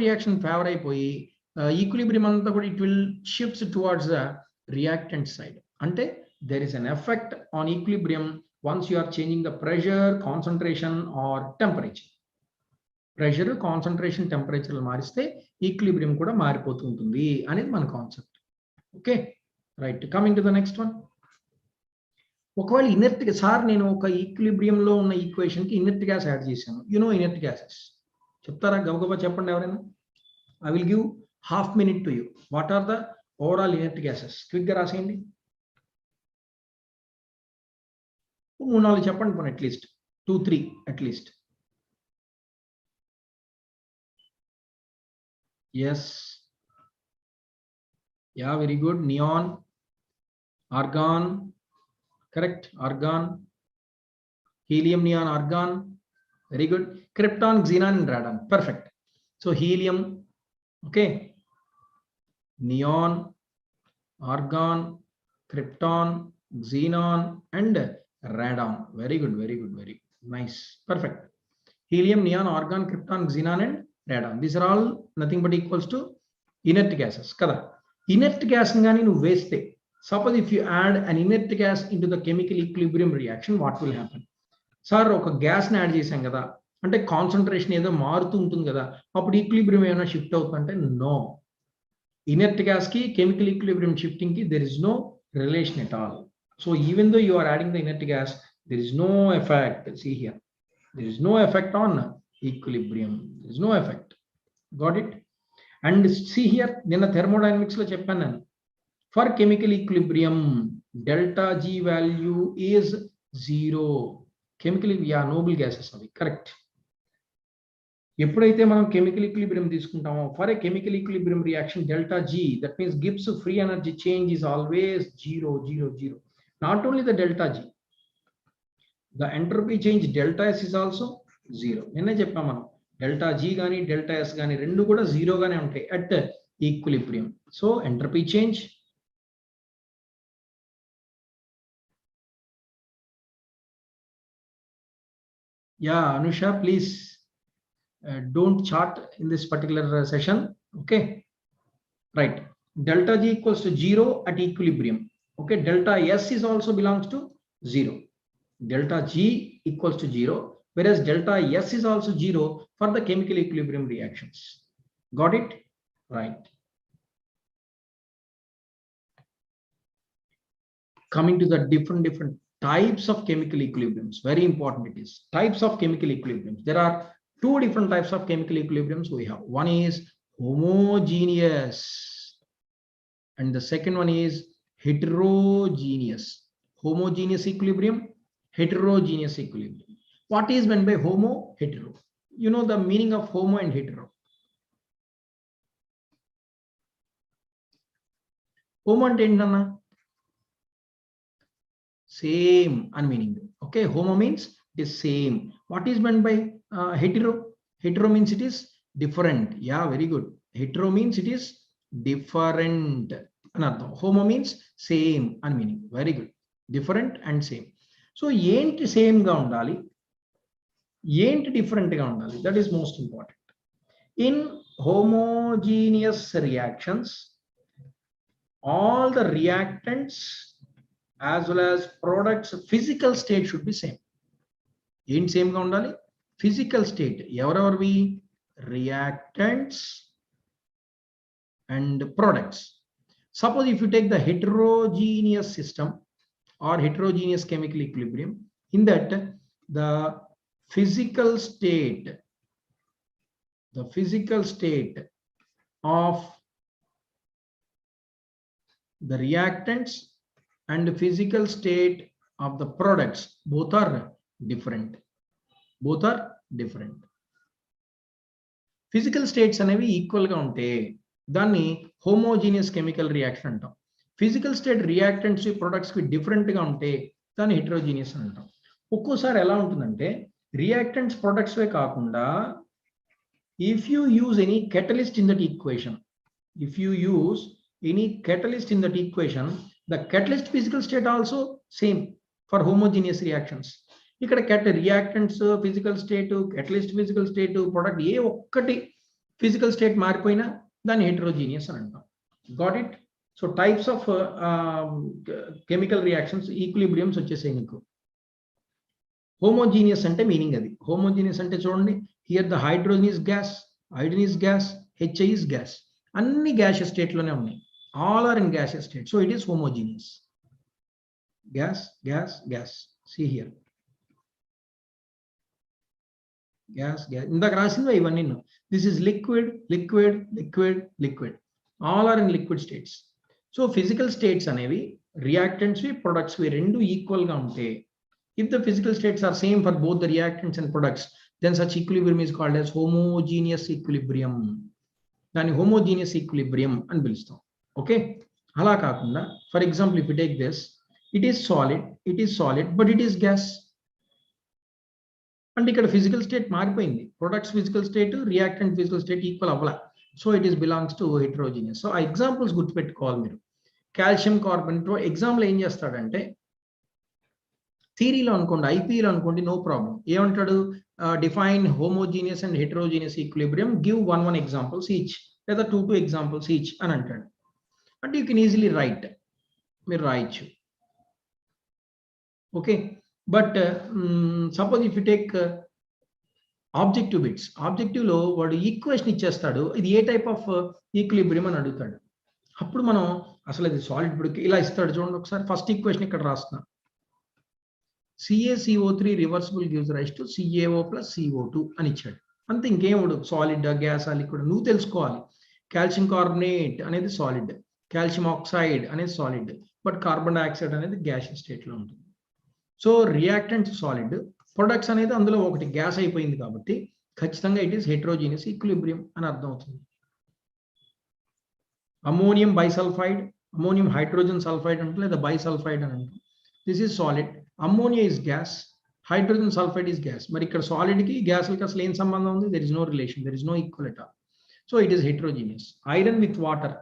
reaction favour అయిపోయి ఈక్విలిబ్రియం అంతా కూడా it will shifts towards the reactant side. అంటే there is an effect on equilibrium once you are changing the pressure, concentration or temperature. Pressure, concentration, టెంపరేచర్లు మారిస్తే equilibrium కూడా మారిపోతూ ఉంటుంది అనేది మన concept. Okay right, coming to the next one. ఒకవేళ inert sir నేను ఒక ఈక్విలిబ్రియంలో ఉన్న ఈక్వేషన్కి ఇనర్ట్ గ్యాస్ యాడ్ చేశాను, ఇనర్ట్ గ్యాసెస్ చెప్తారా? గబగబా చెప్పండి ఎవరైనా. I will give half minute to you. What are the overall inert gases? క్విక్గా రాసేయండి. 3-4 చెప్పండి పోనీ, at least 2-3 at least. Yes, yeah, very good. Neon, argon, correct, argon, helium, neon, organ, very good. Krypton, xenon and radon, perfect. So helium, okay, neon, argon, krypton, xenon and radon. Very good, very good, very nice, perfect. Helium, neon, argon, krypton, xenon and radon, these are all nothing but equals to inert gases kada. Inert gas ngani nu waste, suppose if you add an inert gas into the chemical equilibrium reaction, what will happen? Sir ఒక గ్యాస్ని add చేసాం కదా, అంటే concentration ఏదో మారుతూ ఉంటుంది కదా, అప్పుడు ఈక్విలిబ్రియం ఏమైనా షిఫ్ట్ అవుతుందంటే నో. ఇనర్ట్ గ్యాస్కి కెమికల్ ఈక్విలిబ్రియం షిఫ్టింగ్కి there is no relation at all. So even though you are adding the inert gas, there is no effect. See here, there is no effect on equilibrium, there is no effect. Got it? And see here, నిన్న థెర్మోడైనమిక్స్లో చెప్పాను నేను, for chemical equilibrium delta G value is 0. Chemical, yeah, noble gases అవి, correct. ఎప్పుడైతే మనం chemical equilibrium తీసుకుంటామో for a chemical equilibrium reaction delta G, that means Gibbs free energy change is always 0, 0, 0. Not only the delta G, the entropy change delta S is also 0. నిన్నే చెప్పాం మనం, delta G కానీ delta S కానీ రెండు కూడా 0 గానే ఉంటాయి at equilibrium. So entropy change, yeah, Anusha, please don't chart in this particular session. Okay, right. Delta G equals to 0 at equilibrium. Okay, delta S is also belongs to 0. Delta G equals to 0, whereas delta S is also 0 for the chemical equilibrium reactions. Got it? Right. Coming to the different types of chemical equilibriums, very important it is. Types of chemical equilibriums. There are 2 different types of chemical equilibriums we have. One is homogeneous and the second one is heterogeneous. Homogeneous equilibrium, heterogeneous equilibrium. What is meant by homo, hetero? You know the meaning of homo and hetero. Homo ante entana same and meaning. Okay, homo means it is same. What is meant by hetero? Hetero means it is different. Yeah, very good. Hetero means it is different. Another homo means same and meaning. Very good. Different and same. So enti same ga undali, enti different ga undali, that is most important. In homogeneous reactions, all the reactants as well as products physical state should be same. In same ga undali, physical state evaravarvi, reactants and products. Suppose if you take the heterogeneous system or heterogeneous chemical equilibrium, in that the physical state of the reactants and the physical state of the products both are different. Physical states అనేవి ఈక్వల్గా ఉంటే దాన్ని homogeneous chemical reaction అంటాం. Physical state reactants ప్రొడక్ట్స్కి డిఫరెంట్గా ఉంటే దాన్ని heterogeneous అని అంటాం. ఒక్కోసారి ఎలా ఉంటుందంటే రియాక్టెంట్స్ ప్రొడక్ట్స్వే కాకుండా if you use any catalyst in that equation, the catalyst physical state also same for homogeneous reactions. ఇక్కడ reactants physical state, catalyst physical state, product ఏ ఒక్కటి ఫిజికల్ స్టేట్ మారిపోయినా దాన్ని హెటరోజీనియస్ అని అంటాం. Got it? So types of chemical reactions equilibriums వచ్చేసాయి మీకు. Homogeneous అంటే మీనింగ్ అది. హోమోజీనియస్ అంటే చూడండి, here the hydrogen is gas, iron is gas, HI is gas. అన్ని గ్యాషియస్ స్టేట్ లోనే ఉన్నాయి. All are in gaseous state. So it is homogeneous. Gas gas gas. See here gas gas. ఇందాక రాసింది ఇవన్నీ. This is liquid liquid liquid liquid. All are in liquid states. So physical states అనేవి reactants products రెండు equal గా ఉంటే, if the physical states are same for both the reactants and products, then such equilibrium is called as homogeneous equilibrium. Dani homogeneous equilibrium అని పిలుస్తాం. Okay, అలా కాకుండా for example if you take this, it is solid but it is gas. అంటే ఇక్కడ physical state మారిపోయింది. Products physical state, reactant physical state equal అవ్వాల. So it is belongs to heterogeneous. So ఆ examples గుర్తుపెట్టుకోవాలి మీరు. Calcium carbonate example ఏం చేస్తాడంటే, థియరీలో అనుకోండి, ఐపీలో అనుకోండి, నో ప్రాబ్లం. ఏమంటాడు, define homogeneous and heterogeneous equilibrium, give 1 examples each, లేదా 2 ఎగ్జాంపుల్స్ ఈచ్ అని అంటాడు. అంటే యూ కెన్ ఈజీలీ రైట్, మీరు రాయొచ్చు. Okay, but suppose if you take objective bits, ఆబ్జెక్టివ్లో వాడు ఈక్వేషన్ ఇచ్చేస్తాడు, ఇది ఏ టైప్ ఆఫ్ ఈక్విలిబ్రియం అని అడుగుతాడు. అప్పుడు మనం అసలు అది సాలిడ్, ఇప్పుడు ఇలా ఇస్తాడు చూడండి ఒకసారి. ఫస్ట్ ఈక్వేషన్ ఇక్కడ రాస్తున్నా, CaCO3 reversible gives rise to CaO plus CO2 అని ఇచ్చాడు. అంతే, ఇంకేముడు, సాలిడ్ గ్యాస్ లిక్విడ్ నువ్వు తెలుసుకోవాలి. కాల్షియం కార్బోనేట్ అనేది సాలిడ్, కాల్షియం ఆక్సైడ్ అనేది సాలిడ్, బట్ కార్బన్ డైఆక్సైడ్ అనేది గ్యాషియస్ స్టేట్ లో ఉంటుంది. సో రియాక్టెంట్స్ సాలిడ్, ప్రొడక్ట్స్ అనేది అందులో ఒకటి గ్యాస్ అయిపోయింది కాబట్టి ఖచ్చితంగా ఇట్ ఈస్ హెటరోజీనియస్ ఈక్విలిబ్రియం అని అర్థం అవుతుంది. అమోనియం బైసల్ఫైడ్, అమోనియం హైడ్రోజన్ సల్ఫైడ్ అంటే, లేదా బైసల్ఫైడ్ అని అంటాం. This is solid, ammonia is gas, hydrogen sulphide is gas. మరి ఇక్కడ సాలిడ్ కి గ్యాస్ కి అసలు ఏం సంబంధం ఉంది? There is no relation, there is no equal at all. So it is heterogeneous. Iron with water,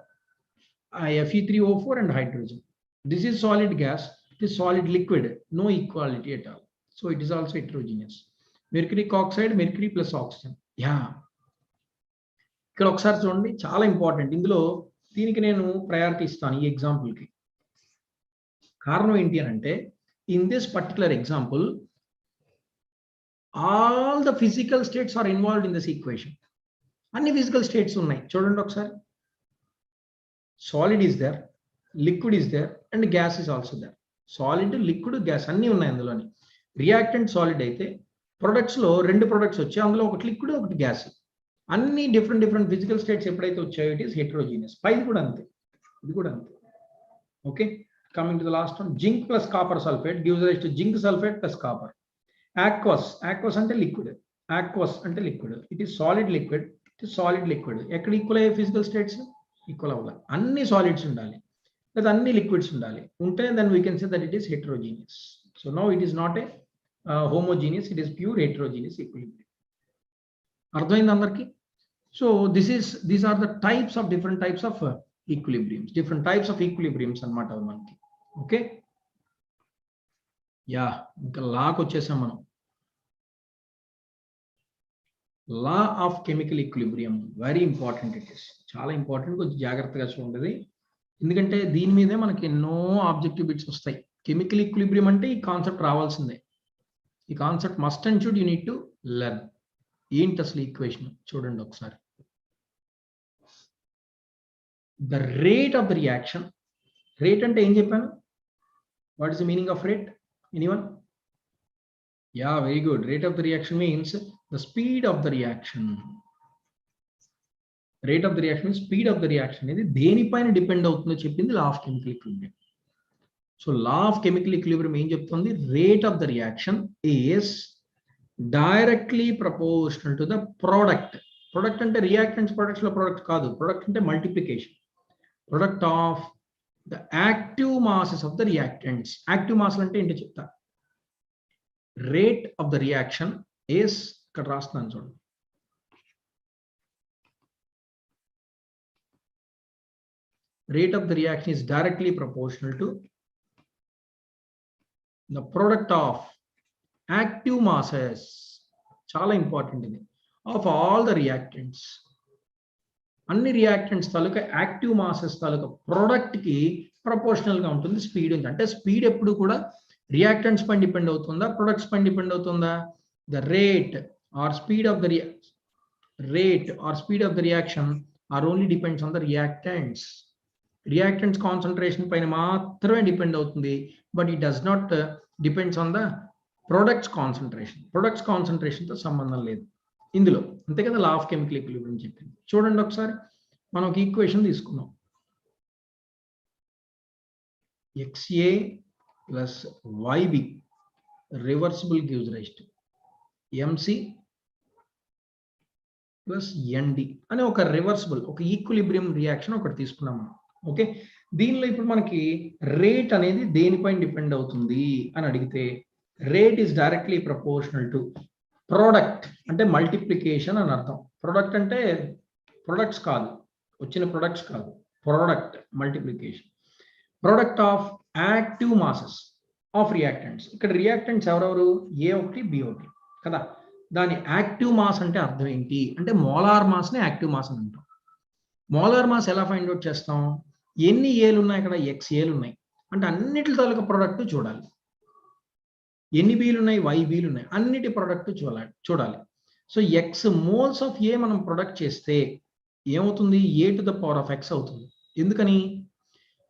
Fe3O4 and hydrogen. This is solid gas, it is solid liquid, no equality at all. So it is also heterogeneous. Mercury oxide, mercury plus oxygen. Yeah. ఇక్కడ ఒకసారి చూడండి, చాలా important. ఇందులో దీనికి నేను priority ఇస్తాను ఈ example కి. కారణం ఏంటి అని అంటే, in this particular example, all the physical states are involved in this equation. అన్ని physical states ఉన్నాయి చూడండి ఒకసారి. Solid is there, liquid is there, and gas is also there. Solid, liquid, gas అన్ని ఉన్నాయి అందులోని. రియాక్టెంట్ సాలిడ్ అయితే products లో 2 products వచ్చాయి, అందులో ఒకటి లిక్విడ్ ఒకటి గ్యాస్. అన్ని డిఫరెంట్ ఫిజికల్ స్టేట్స్ ఎప్పుడైతే వచ్చాయో ఇట్ ఈస్ హెటరోజీనియస్. పైది కూడా అంతే, ఇది కూడా అంతే. Okay, coming to the last one, zinc plus copper sulfate gives rise to zinc sulfate plus copper. Aqueous ante liquid, it is solid liquid, ఎక్కడ ఈక్వల్ అయ్యే ఫిజికల్ స్టేట్స్ ఈక్వల్ అవ్వాలి. అన్ని సాలిడ్స్ ఉండాలి లేదా అన్ని లిక్విడ్స్ ఉండాలి, ఉంటే then we can say that it is heterogeneous. So now it is not a homogeneous, it is pure heterogeneous equilibrium. అర్థమైంది అందరికి? So these are the types of different types of equilibriums, different types of equilibriums అన్నమాట మనకి. Okay, yeah, ఇంకా లాకి వచ్చేసాం మనం. Law of chemical equilibrium very important. It is చాలా important, కొంచెం జాగ్రత్తగా చూడండి, ఎందుకంటే దీని మీదే మనకి ఎన్నో ఆబ్జెక్టివ్ బిట్స్ వస్తాయి. కెమికల్ ఈక్విలిబ్రియం అంటే ఈ కాన్సెప్ట్ రావాల్సిందే. ఈ concept must and should you need to learn. ఏంటి అసలు ఈక్వేషన్ చూడండి ఒకసారి. The rate of the reaction, rate అంటే ఏం చెప్పాను? What is the meaning of rate? Anyone? Yeah, very good. Rate of the reaction means the speed of the reaction. Rate of the reaction is speed of the reaction. ఇది దేనిపైన depend అవుతుందో చెప్పింది లా of chemical equilibrium. So law of chemical equilibrium ఏం చెప్తుంది? Rate of the reaction is directly proportional to the product product అంటే reactants products లో product కాదు. Product అంటే multiplication. Product of the active masses of the reactants. Active mass అంటే ఏంటో చెప్తా. Rate of the reaction is, ఇక్కడ రాస్తున్నాను చూడండి, rate of the reaction is directly proportional to the product of active masses, చాలా important ఇది, of all the reactants. అన్ని reactants తాలూకా active masses తాలూకా product కి ప్రపోర్షనల్ గా ఉంటుంది స్పీడ్. అంటే స్పీడ్ ఎప్పుడు కూడా రియాక్టెంట్స్ పైన డిపెండ్ అవుతుందా, ప్రొడక్ట్స్ పైన డిపెండ్ అవుతుందా? The rate or speed of the reaction are only depends on the reactants. Reactants concentration పైన మాత్రమే డిపెండ్ అవుతుంది, but it does not depends on the products concentration. Products concentration తో సంబంధం లేదు ఇందులో, అంతే కదా. లా ఆఫ్ కెమికల్ ఈక్విలిబ్రియం చెప్పింది. చూడండి ఒకసారి, మనం ఒక ఈక్వేషన్ తీసుకున్నాం. XA plus YB reversible gives rise to MC plus ND అనే ఒక రివర్సిబుల్, ఒక ఈక్విలిబ్రియం రియాక్షన్ ఒకటి తీసుకున్నాం మనం. ఓకే, దీనిలో ఇప్పుడు మనకి రేట్ అనేది దేనిపైన డిపెండ్ అవుతుంది అని అడిగితే, rate is directly proportional to product, అంటే మల్టిప్లికేషన్ అని అర్థం. ప్రొడక్ట్ అంటే ప్రొడక్ట్స్ కాదు, వచ్చిన ప్రొడక్ట్స్ కాదు, product multiplication. Product of active masses of reactants. ఇక్కడ రియాక్టెంట్స్ ఎవరెవరు? A1 B1 కదా. దాని యాక్టివ్ మాస్ అంటే అర్థం ఏంటి అంటే, మోలార్ మాస్ ని యాక్టివ్ మాస్ అని అంటాం. మోలార్ మాస్ ఎలా ఫైండ్ అవుట్ చేస్తాం? ఎన్ని ఏలు ఉన్నాయి ఇక్కడ? XAలు ఉన్నాయి అంటే అన్నిటి తాలూకా ప్రొడక్ట్ చూడాలి. ఎన్ని బీలు ఉన్నాయి? YBలు ఉన్నాయి, అన్నిటి ప్రొడక్ట్ చూడాలి. So X moles of A మనం ప్రొడక్ట్ చేస్తే ఏమవుతుంది? A to the power of X అవుతుంది. ఎందుకని?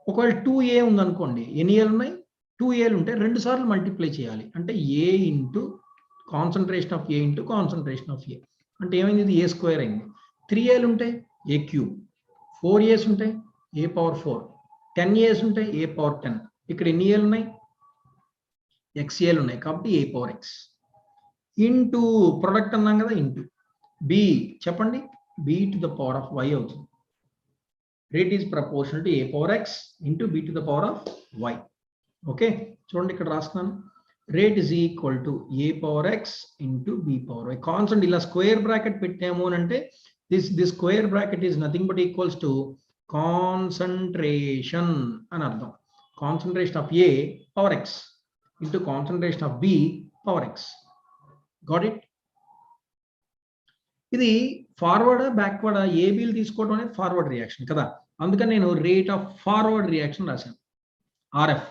ఒకవేళ 2A ఉందనుకోండి, ఎన్ని ఏలు ఉన్నాయి? 2Aలు ఉంటే 2 సార్లు మల్టిప్లై చేయాలి. అంటే A into concentration of A into concentration of A, అంటే ఏమైంది? ఇది A స్క్వేర్ అయింది. 3Aలు ఉంటే A క్యూబ్, 4A's ఉంటే A పవర్ 4, 10A's ఉంటే A పవర్ 10. ఇక్కడ ఎన్ని ఏలు ఉన్నాయి? XAలు ఉన్నాయి కాబట్టి A power X into product అన్నాం కదా, ఇంటూ B. చెప్పండి, B to the power of Y అవుతుంది. Rate is proportional to A power X into B to the power of Y. Okay, చూడండి ఇక్కడ రాస్తున్నాను. Rate is equal to A power X into B power Y. Constant ఇలా square bracket పెట్టాము అని అంటే, this square bracket is nothing but equals to concentration అని అర్థం. Concentration of A power X into concentration of B power X. Got it? ఇది forward backward ఏబీలు తీసుకోవడం అనేది ఫార్వర్డ్ రియాక్షన్ కదా, అందుకని నేను రేట్ ఆఫ్ ఫార్వర్డ్ రియాక్షన్ రాశాను, RF.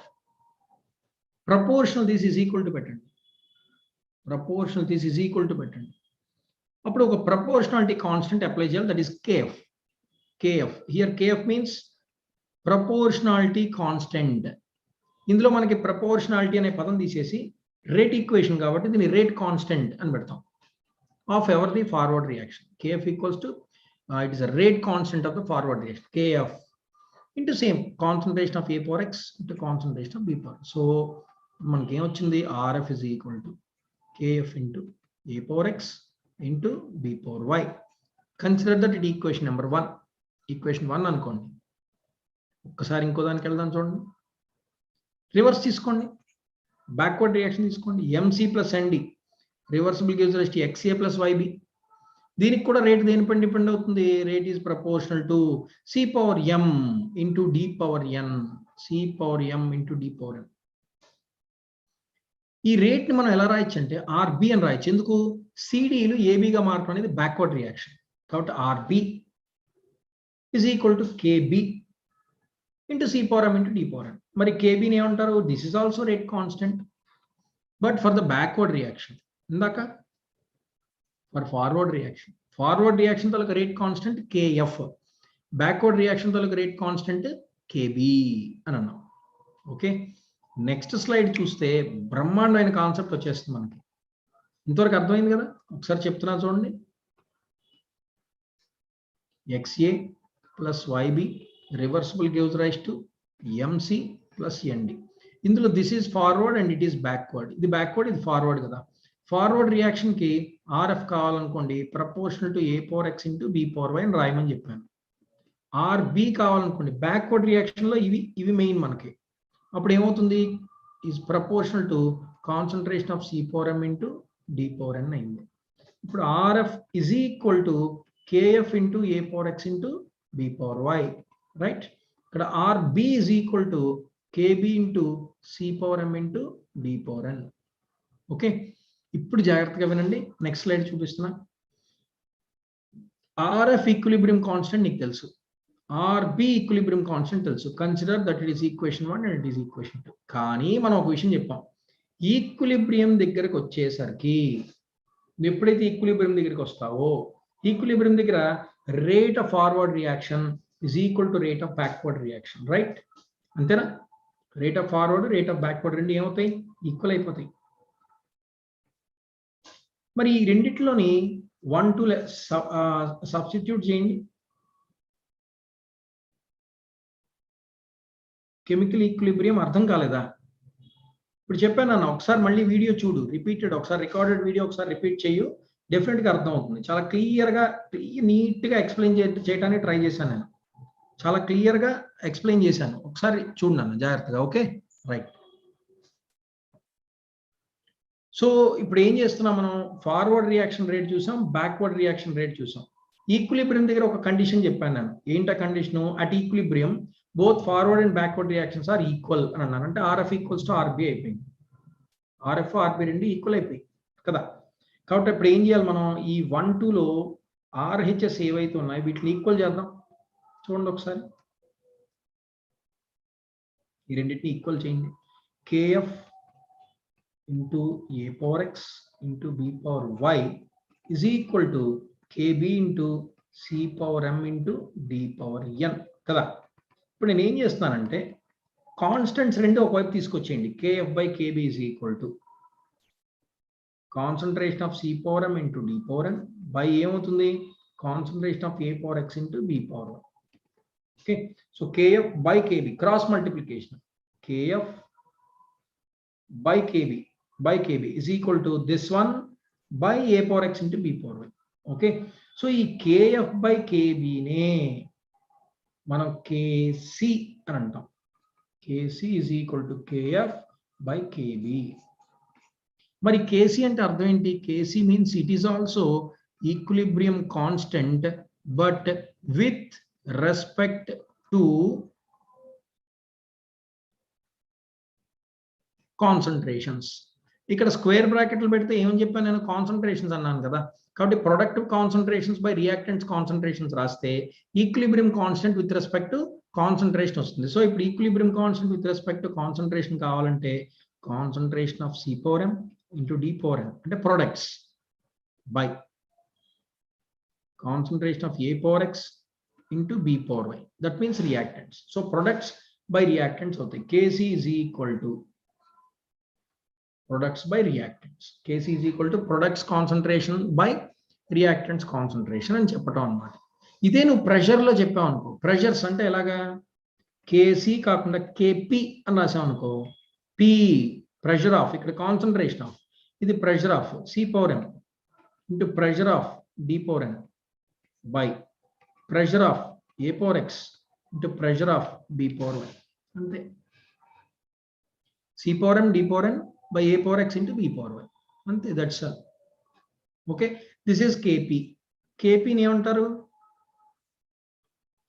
Proportional this is equal to పెట్టండి, proportional this is equal to పెట్టండి. అప్పుడు ఒక ప్రపోర్షనాలిటీ కాన్స్టెంట్ అప్లై చేయాలి, that is KF. Here KF means proportionality constant. ఇందులో మనకి ప్రపోర్షనాలిటీ అనే పదం తీసేసి రేట్ ఈక్వేషన్ కాబట్టి దీన్ని రేట్ కాన్స్టెంట్ అని పెడతాం. ఆఫ్ ఎవరిది? Forward reaction. KF equals to it is a rate constant of the forward reaction, KF into same concentration of A power X into concentration of B power. So మనకి ఏమొచ్చింది? RF is equal to KF into A power X into B power Y. Consider that it equation number 1. Equation 1 అనుకోండి. ఒక్కసారి ఇంకో దానికి వెళ్దాం చూడండి. Reverse తీసుకోండి, backward reaction తీసుకోండి. MC plus ND reversible gives rise to XA plus YB. దీనికి కూడా రేట్ దేనిపైన డిపెండ్ అవుతుంది? Rate is proportional to C power M into D power N, C power M into D power N. ఈ rate ని మనం ఎలా రాయొచ్చు అంటే RB అని రాయొచ్చు. ఎందుకు? CDలు ABగా మార్చడం అనేది బ్యాక్వర్డ్ రియాక్షన్ కాబట్టి RB is equal to KB into C power M into D power N. మరి KBని ఏమంటారు? This is also rate constant, but for the backward reaction. ఇందాక ఫర్ ఫార్వర్డ్ రియాక్షన్ తాలూకా rate constant KF, backward reaction తాలూకా rate constant KB అని అన్నాం. Okay, next slide చూస్తే బ్రహ్మాండమైన కాన్సెప్ట్ వచ్చేస్తుంది మనకి. ఇంతవరకు అర్థమైంది కదా? ఒకసారి చెప్తున్నా చూడండి. XA plus YB reversible gives rise to MC plus ND. ఇందులో this is forward and it is backward. ఇది బ్యాక్వర్డ్, ఇది ఫార్వర్డ్ కదా. ఫార్వర్డ్ రియాక్షన్ కి RF కావాలనుకోండి proportional to A power x into B power y అని రాయమని చెప్పాను. RB కావాలనుకోండి backward reaction లో ఇవి మెయిన్ మనకి. అప్పుడు ఏమవుతుంది is proportional to concentration of C power m into D power n అయింది. ఇప్పుడు RF is equal to KF into A power x into B power y, right. ఇక్కడ RB is equal to KB into C power m into D power n. Okay, ఇప్పుడు జాగ్రత్తగా వినండి, next slide చూపిస్తున్నా. RF equilibrium constant నీకు తెలుసు, RB equilibrium constant తెలుసు. Consider that it is equation 1 and it is equation 2. కానీ మనం ఒక విషయం చెప్పాం, ఈక్విలిబ్రియం దగ్గరకు వచ్చేసరికి ఎప్పుడైతే ఈక్విలిబ్రియం దగ్గరికి వస్తావో ఈక్విలిబ్రియం దగ్గర rate of forward reaction is equal to rate of backward reaction, right? అంతేనా? Rate of forward rate of backward రెండు ఏమవుతాయి? ఈక్వల్ అయిపోతాయి. మరి ఈ రెండిట్లోని 1 2 సబ్స్టిట్యూట్ చేయండి. కెమికల్ ఈక్విలిబ్రియం అర్థం కాలేదా? ఇప్పుడు చెప్పాను అన్న, ఒకసారి మళ్ళీ వీడియో చూడు, రిపీటెడ్, ఒకసారి రికార్డెడ్ వీడియో ఒకసారి రిపీట్ చేయు, డెఫినెట్గా అర్థం అవుతుంది. చాలా క్లియర్గా నీట్గా ఎక్స్ప్లెయిన్ చేయడానికి ట్రై చేశాను నేను, చాలా క్లియర్గా ఎక్స్ప్లెయిన్ చేశాను. ఒకసారి చూడన్నాను జాగ్రత్తగా. Okay, right. సో ఇప్పుడు ఏం చేస్తున్నాం మనం? ఫార్వర్డ్ రియాక్షన్ రేట్ చూసాం, బ్యాక్వర్డ్ రియాక్షన్ రేట్ చూసాం. ఈక్విలిబ్రియం దగ్గర ఒక కండిషన్ చెప్పాను నేను. ఏంటా condition? At equilibrium both forward and backward reactions are equal అని అన్నాను. అంటే RF ఈక్వల్స్ టు RB అయిపోయింది. RF RB రెండు ఈక్వల్ అయిపోయి కదా. కాబట్టి ఇప్పుడు ఏం చేయాలి మనం? ఈ 1 2లో RHS ఏవైతే ఉన్నాయో వీటిని ఈక్వల్ చేద్దాం. చూడండి ఒకసారి, ఈ రెండింటిని ఈక్వల్ చేయండి. KF into A power x into B power y is equal to KB into C power m into D power n కదా. ఇప్పుడు నేను ఏం చేస్తానంటే కాన్స్టెంట్స్ రెండు ఒకవైపు తీసుకొచ్చేయండి. KF by KB is equal to concentration of C power m into D power n by ఏమవుతుంది? Concentration of A power x into B power y. Okay, so KF by KB cross multiplication, KF by KB is equal to this one by A power x into B power y. Okay, so ఈ KF by KB నే మనం KC అని అంటాం. KC is equal to KF by KB. మరి KC అంటే అర్థం ఏంటి? KC means it is also equilibrium constant but with respect to concentrations. ఇక్కడ స్క్వేర్ బ్రాకెట్లు పెడితే ఏమని చెప్పాను నేను? కాన్సన్ట్రేషన్స్ అన్నాను కదా. కాబట్టి productive concentrations by reactants concentrations రాస్తే equilibrium constant with respect to concentration వస్తుంది. సో ఇప్పుడు equilibrium constant with respect to concentration కావాలంటే concentration of C power m into D power n అంటే products by concentration of A power x into B power y, that means reactants. So products by reactants అవుతాయి. KC is equal to products by reactants. KC is equal to products concentration by reactants concentration అని చెప్పటం అన్నమాట. ఇదే నువ్వు pressure లో చెప్పావు అనుకో, pressures అంటే ఎలాగా? KC కాకుండా KP అని రాసావు అనుకో, P ప్రెషర్ ఆఫ్, ఇక్కడ కాన్సన్ట్రేషన్ ఆఫ్, ఇది pressure of C power m into pressure of D power n by pressure of A power x into pressure of B power y. అంతే, C power m D power n by A power x into B power y. అంతే, that's all. Okay, this is KP. KPని ఏమంటారు?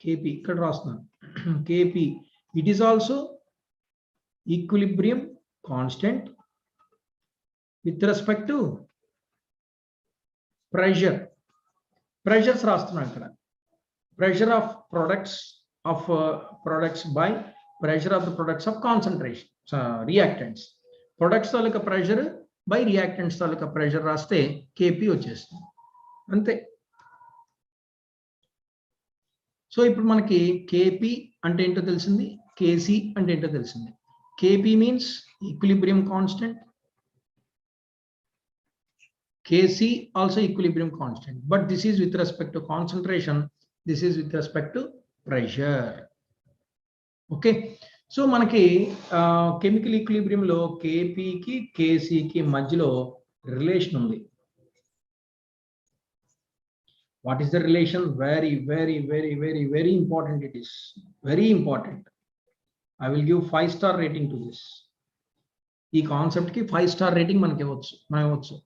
KP ఇక్కడ రాస్తున్నాను. KP it is also equilibrium constant with respect to pressure. Pressures రాస్తున్నాను ఇక్కడ. Pressure of products by pressure of the products of concentration reactants. Products తాలూకా pressure by reactants తాలూకా pressure రాస్తే KP వచ్చేస్తుంది. అంతే. సో ఇప్పుడు మనకి KP అంటే ఏంటో తెలిసింది, KC అంటే ఏంటో తెలిసింది. KP means equilibrium constant, KC also equilibrium constant, but this is with respect to concentration, this is with respect to pressure. Okay, so మనకి కెమికల్ ఈక్విలిబ్రియం లో KP కి KC కి మధ్యలో రిలేషన్ ఉంది. What is the relation? Very, very, very, very, very important. It is very important. I will give 5-star rating to this. ఈ concept కి 5-star rating మనకి ఇవ్వచ్చు.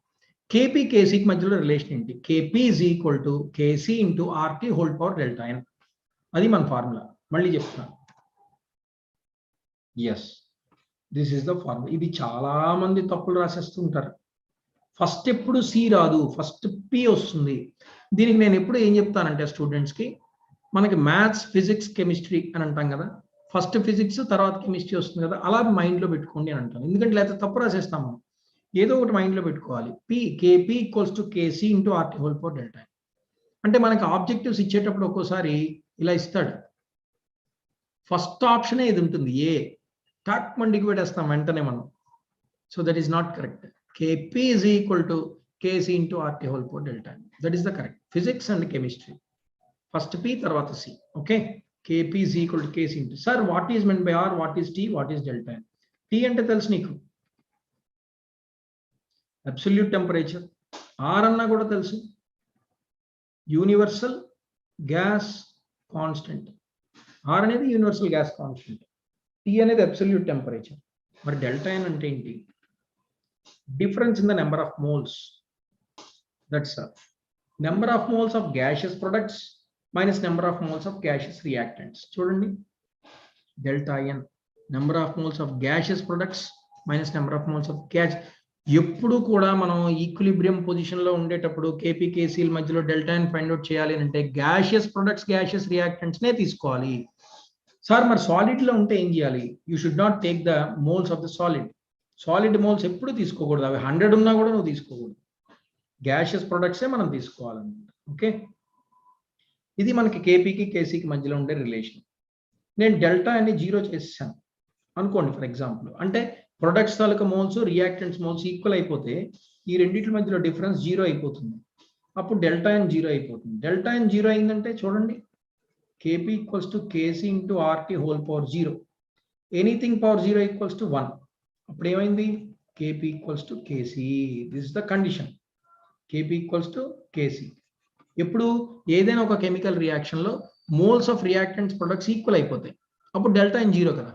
కేపీ కేసీకి మధ్యలో రిలేషన్ ఏంటి? KP is equal to KC into RT whole power delta N. అది మన formula. మళ్ళీ చెప్తున్నాను. Yes, this is the formula. ఇది చాలా మంది తప్పులు రాసేస్తుంటారు. ఫస్ట్ ఎప్పుడు సి రాదు, ఫస్ట్ పి వస్తుంది. దీనికి నేను ఎప్పుడు ఏం చెప్తానంటే స్టూడెంట్స్కి, మనకి మ్యాథ్స్, ఫిజిక్స్, కెమిస్ట్రీ అని అంటాం కదా, ఫస్ట్ ఫిజిక్స్ తర్వాత కెమిస్ట్రీ వస్తుంది కదా, అలా మైండ్లో పెట్టుకోండి అని అంటాను. ఎందుకంటే లేకపోతే తప్పు రాసేస్తాము. ఏదో ఒకటి మైండ్లో పెట్టుకోవాలి. KP equals to KC into RT whole power delta. అంటే మనకి ఆబ్జెక్టివ్స్ ఇచ్చేటప్పుడు ఒక్కోసారి ఇలా ఇస్తాడు. ఫస్ట్ ఆప్షనే ఇది ఉంటుంది, ఏ. టాక్ మండికి పెట్టేస్తాం వెంటనే మనం. So that is not correct. KP is equal to KC into RT whole power delta. That is the correct. Physics and chemistry first P తర్వాత C. Okay, KP is equal to KC into. Sir, what is meant by R? What is T? What is delta N? T ante telusu neeku. Absolute temperature. R anna kuda telusu. Universal gas constant. R anedi universal gas constant. T anedi absolute temperature. But delta N ante enti? Difference in the number of moles. That's all. Number of moles of gaseous products minus number of moles of gaseous reactants. చూడండి, delta N, number of moles of gaseous products minus number of moles of gas. ఎప్పుడు కూడా మనం equilibrium position లో ఉండేటప్పుడు KP కేసీల మధ్యలో delta N find out చేయాలి అంటే గాషియస్ products, గాషియస్ reactants నే తీసుకోవాలి. సార్ మరి సాలిడ్ లో ఉంటే ఏం చేయాలి? You should not take the moles of the solid. Solid moles ఎప్పుడు తీసుకోకూడదు. అవి 100 ఉన్నా కూడా నువ్వు తీసుకోకూడదు. గాషియస్ ప్రొడక్ట్సే మనం తీసుకోవాలన్నమాట. ఓకే, ఇది మనకి కేపీకి కేసీకి మధ్యలో ఉండే రిలేషన్. నేను డెల్టా అని 0 చేసాను అనుకోండి ఫర్ ఎగ్జాంపుల్. అంటే ప్రొడక్ట్స్ తాలూకా మోల్స్, రియాక్టెంట్స్ మోల్స్ ఈక్వల్ అయిపోతే ఈ రెండింటి మధ్యలో డిఫరెన్స్ 0 అయిపోతుంది. అప్పుడు డెల్టా N 0 అయిపోతుంది. డెల్టా N 0 అయిందంటే చూడండి, KP equals to KC into RT whole power 0. Anything power 0 equals to 1. అప్పుడు ఏమైంది? KP equals to KC. This is the condition. KP equals to KC. ఎప్పుడు ఏదైనా ఒక కెమికల్ రియాక్షన్ లో moles of reactants products equal అయిపోతాయి. అప్పుడు delta N 0 కదా.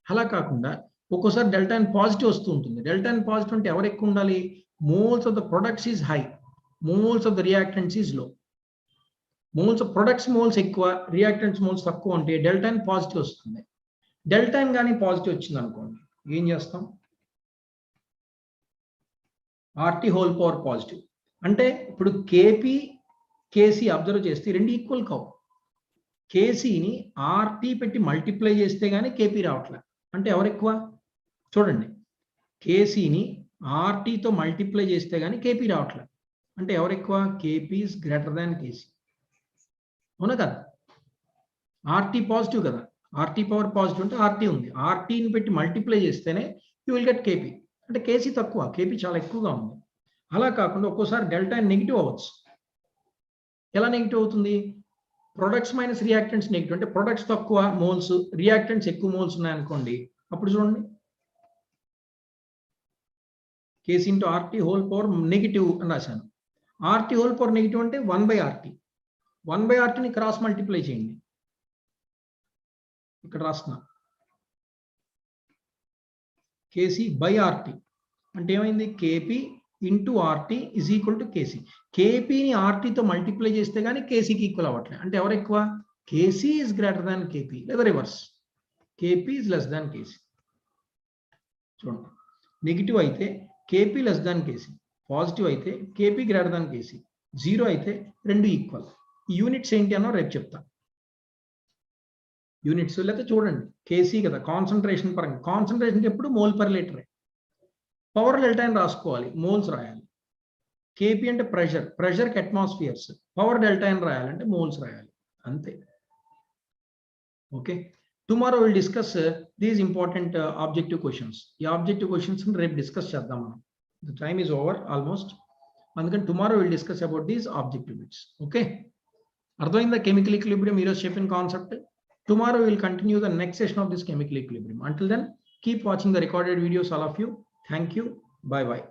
అలా కాకుండా ఒక్కోసారి డెల్టా N పాజిటివ్ వస్తూ ఉంటుంది. డెల్టా N పాజిటివ్ అంటే ఎవరు ఎక్కువ ఉండాలి? Moles of the products is high, moles of the reactants is low. Moles of products moles ఎక్కువ, రియాక్టెంట్స్ మోల్స్ తక్కువ ఉంటే డెల్టా N పాజిటివ్ వస్తుంది. డెల్టా N కానీ పాజిటివ్ వచ్చింది అనుకోండి, ఏం చేస్తాం? RT whole power positive. అంటే ఇప్పుడు కేపీ కేసీ అబ్జర్వ్ చేస్తే రెండు ఈక్వల్ కావు. కేసీని ఆర్టీ పెట్టి మల్టిప్లై చేస్తే కానీ కేపీ రావట్లేదు. అంటే ఎవరు ఎక్కువ? చూడండి, కేసీని ఆర్టీతో మల్టిప్లై చేస్తే కానీ కేపీ రావట్లేదు. అంటే ఎవరు ఎక్కువ? KP is greater than KC. అవునా కదా? ఆర్టీ పాజిటివ్ కదా. ఆర్టీ పవర్ పాజిటివ్ అంటే ఆర్టీ ఉంది. ఆర్టీని పెట్టి మల్టిప్లై చేస్తేనే యూ విల్ గెట్ కేపీ. అంటే కేసీ తక్కువ, కేపీ చాలా ఎక్కువగా ఉంది. అలా కాకుండా ఒక్కోసారి డెల్టా నెగిటివ్ అవ్వచ్చు. ఎలా నెగిటివ్ అవుతుంది? Products minus reactants negative. అంటే ప్రొడక్ట్స్ తక్కువ మోల్స్, రియాక్టెంట్స్ ఎక్కువ మోల్స్ ఉన్నాయనుకోండి, అప్పుడు చూడండి KC into RT whole power negative అని రాశాను. ఆర్టీ హోల్ పవర్ నెగిటివ్ అంటే 1/RT. 1/RTని క్రాస్ మల్టిప్లై చేయండి. ఇక్కడ రాస్తున్నా కేసీ బై ఆర్టీ అంటే ఏమైంది? KP into RT is equal to KC. కేపీని ఆర్టీతో మల్టిప్లై చేస్తే కానీ కేసీకి ఈక్వల్ అవ్వట్లేదు. అంటే ఎవరు ఎక్కువ? KC is greater than KP, లేదా reverse, KP is less than KC. చూడండి, నెగిటివ్ అయితే KP less than KC, positive అయితే కేపీ గ్రేటర్ దాన్ కేసీ, 0 అయితే రెండు ఈక్వల్. ఈ యూనిట్స్ ఏంటి అన్నో రేపు చెప్తా. యూనిట్స్ లేకపోతే చూడండి, కేసీ కదా కాన్సన్ట్రేషన్ పరంగా. కాన్సన్ట్రేషన్కి ఎప్పుడు మోల్ పర్ లీటరే. పవర్ డెల్టా అని రాసుకోవాలి, మోల్స్ రాయాలి. కేపీ అంటే ప్రెషర్, ప్రెషర్కి అట్మాస్ఫియర్స్. పవర్ డెల్టా అని రాయాలంటే మోల్స్ రాయాలి, అంతే. Okay, tomorrow will discuss these important objective questions. ఈ ఆబ్జెక్టివ్ క్వశ్చన్స్ రేపు డిస్కస్ చేద్దాం మనం. The time is over almost. అందుకని tomorrow will discuss about these objective bits. Okay, అర్థమైందా కెమికల్ ఈక్విలిబ్రియం ఈరోజు చెప్పిన concept? Tomorrow we will continue the next session of this chemical equilibrium. Until then, keep watching the recorded videos, all of you. Thank you. Bye bye.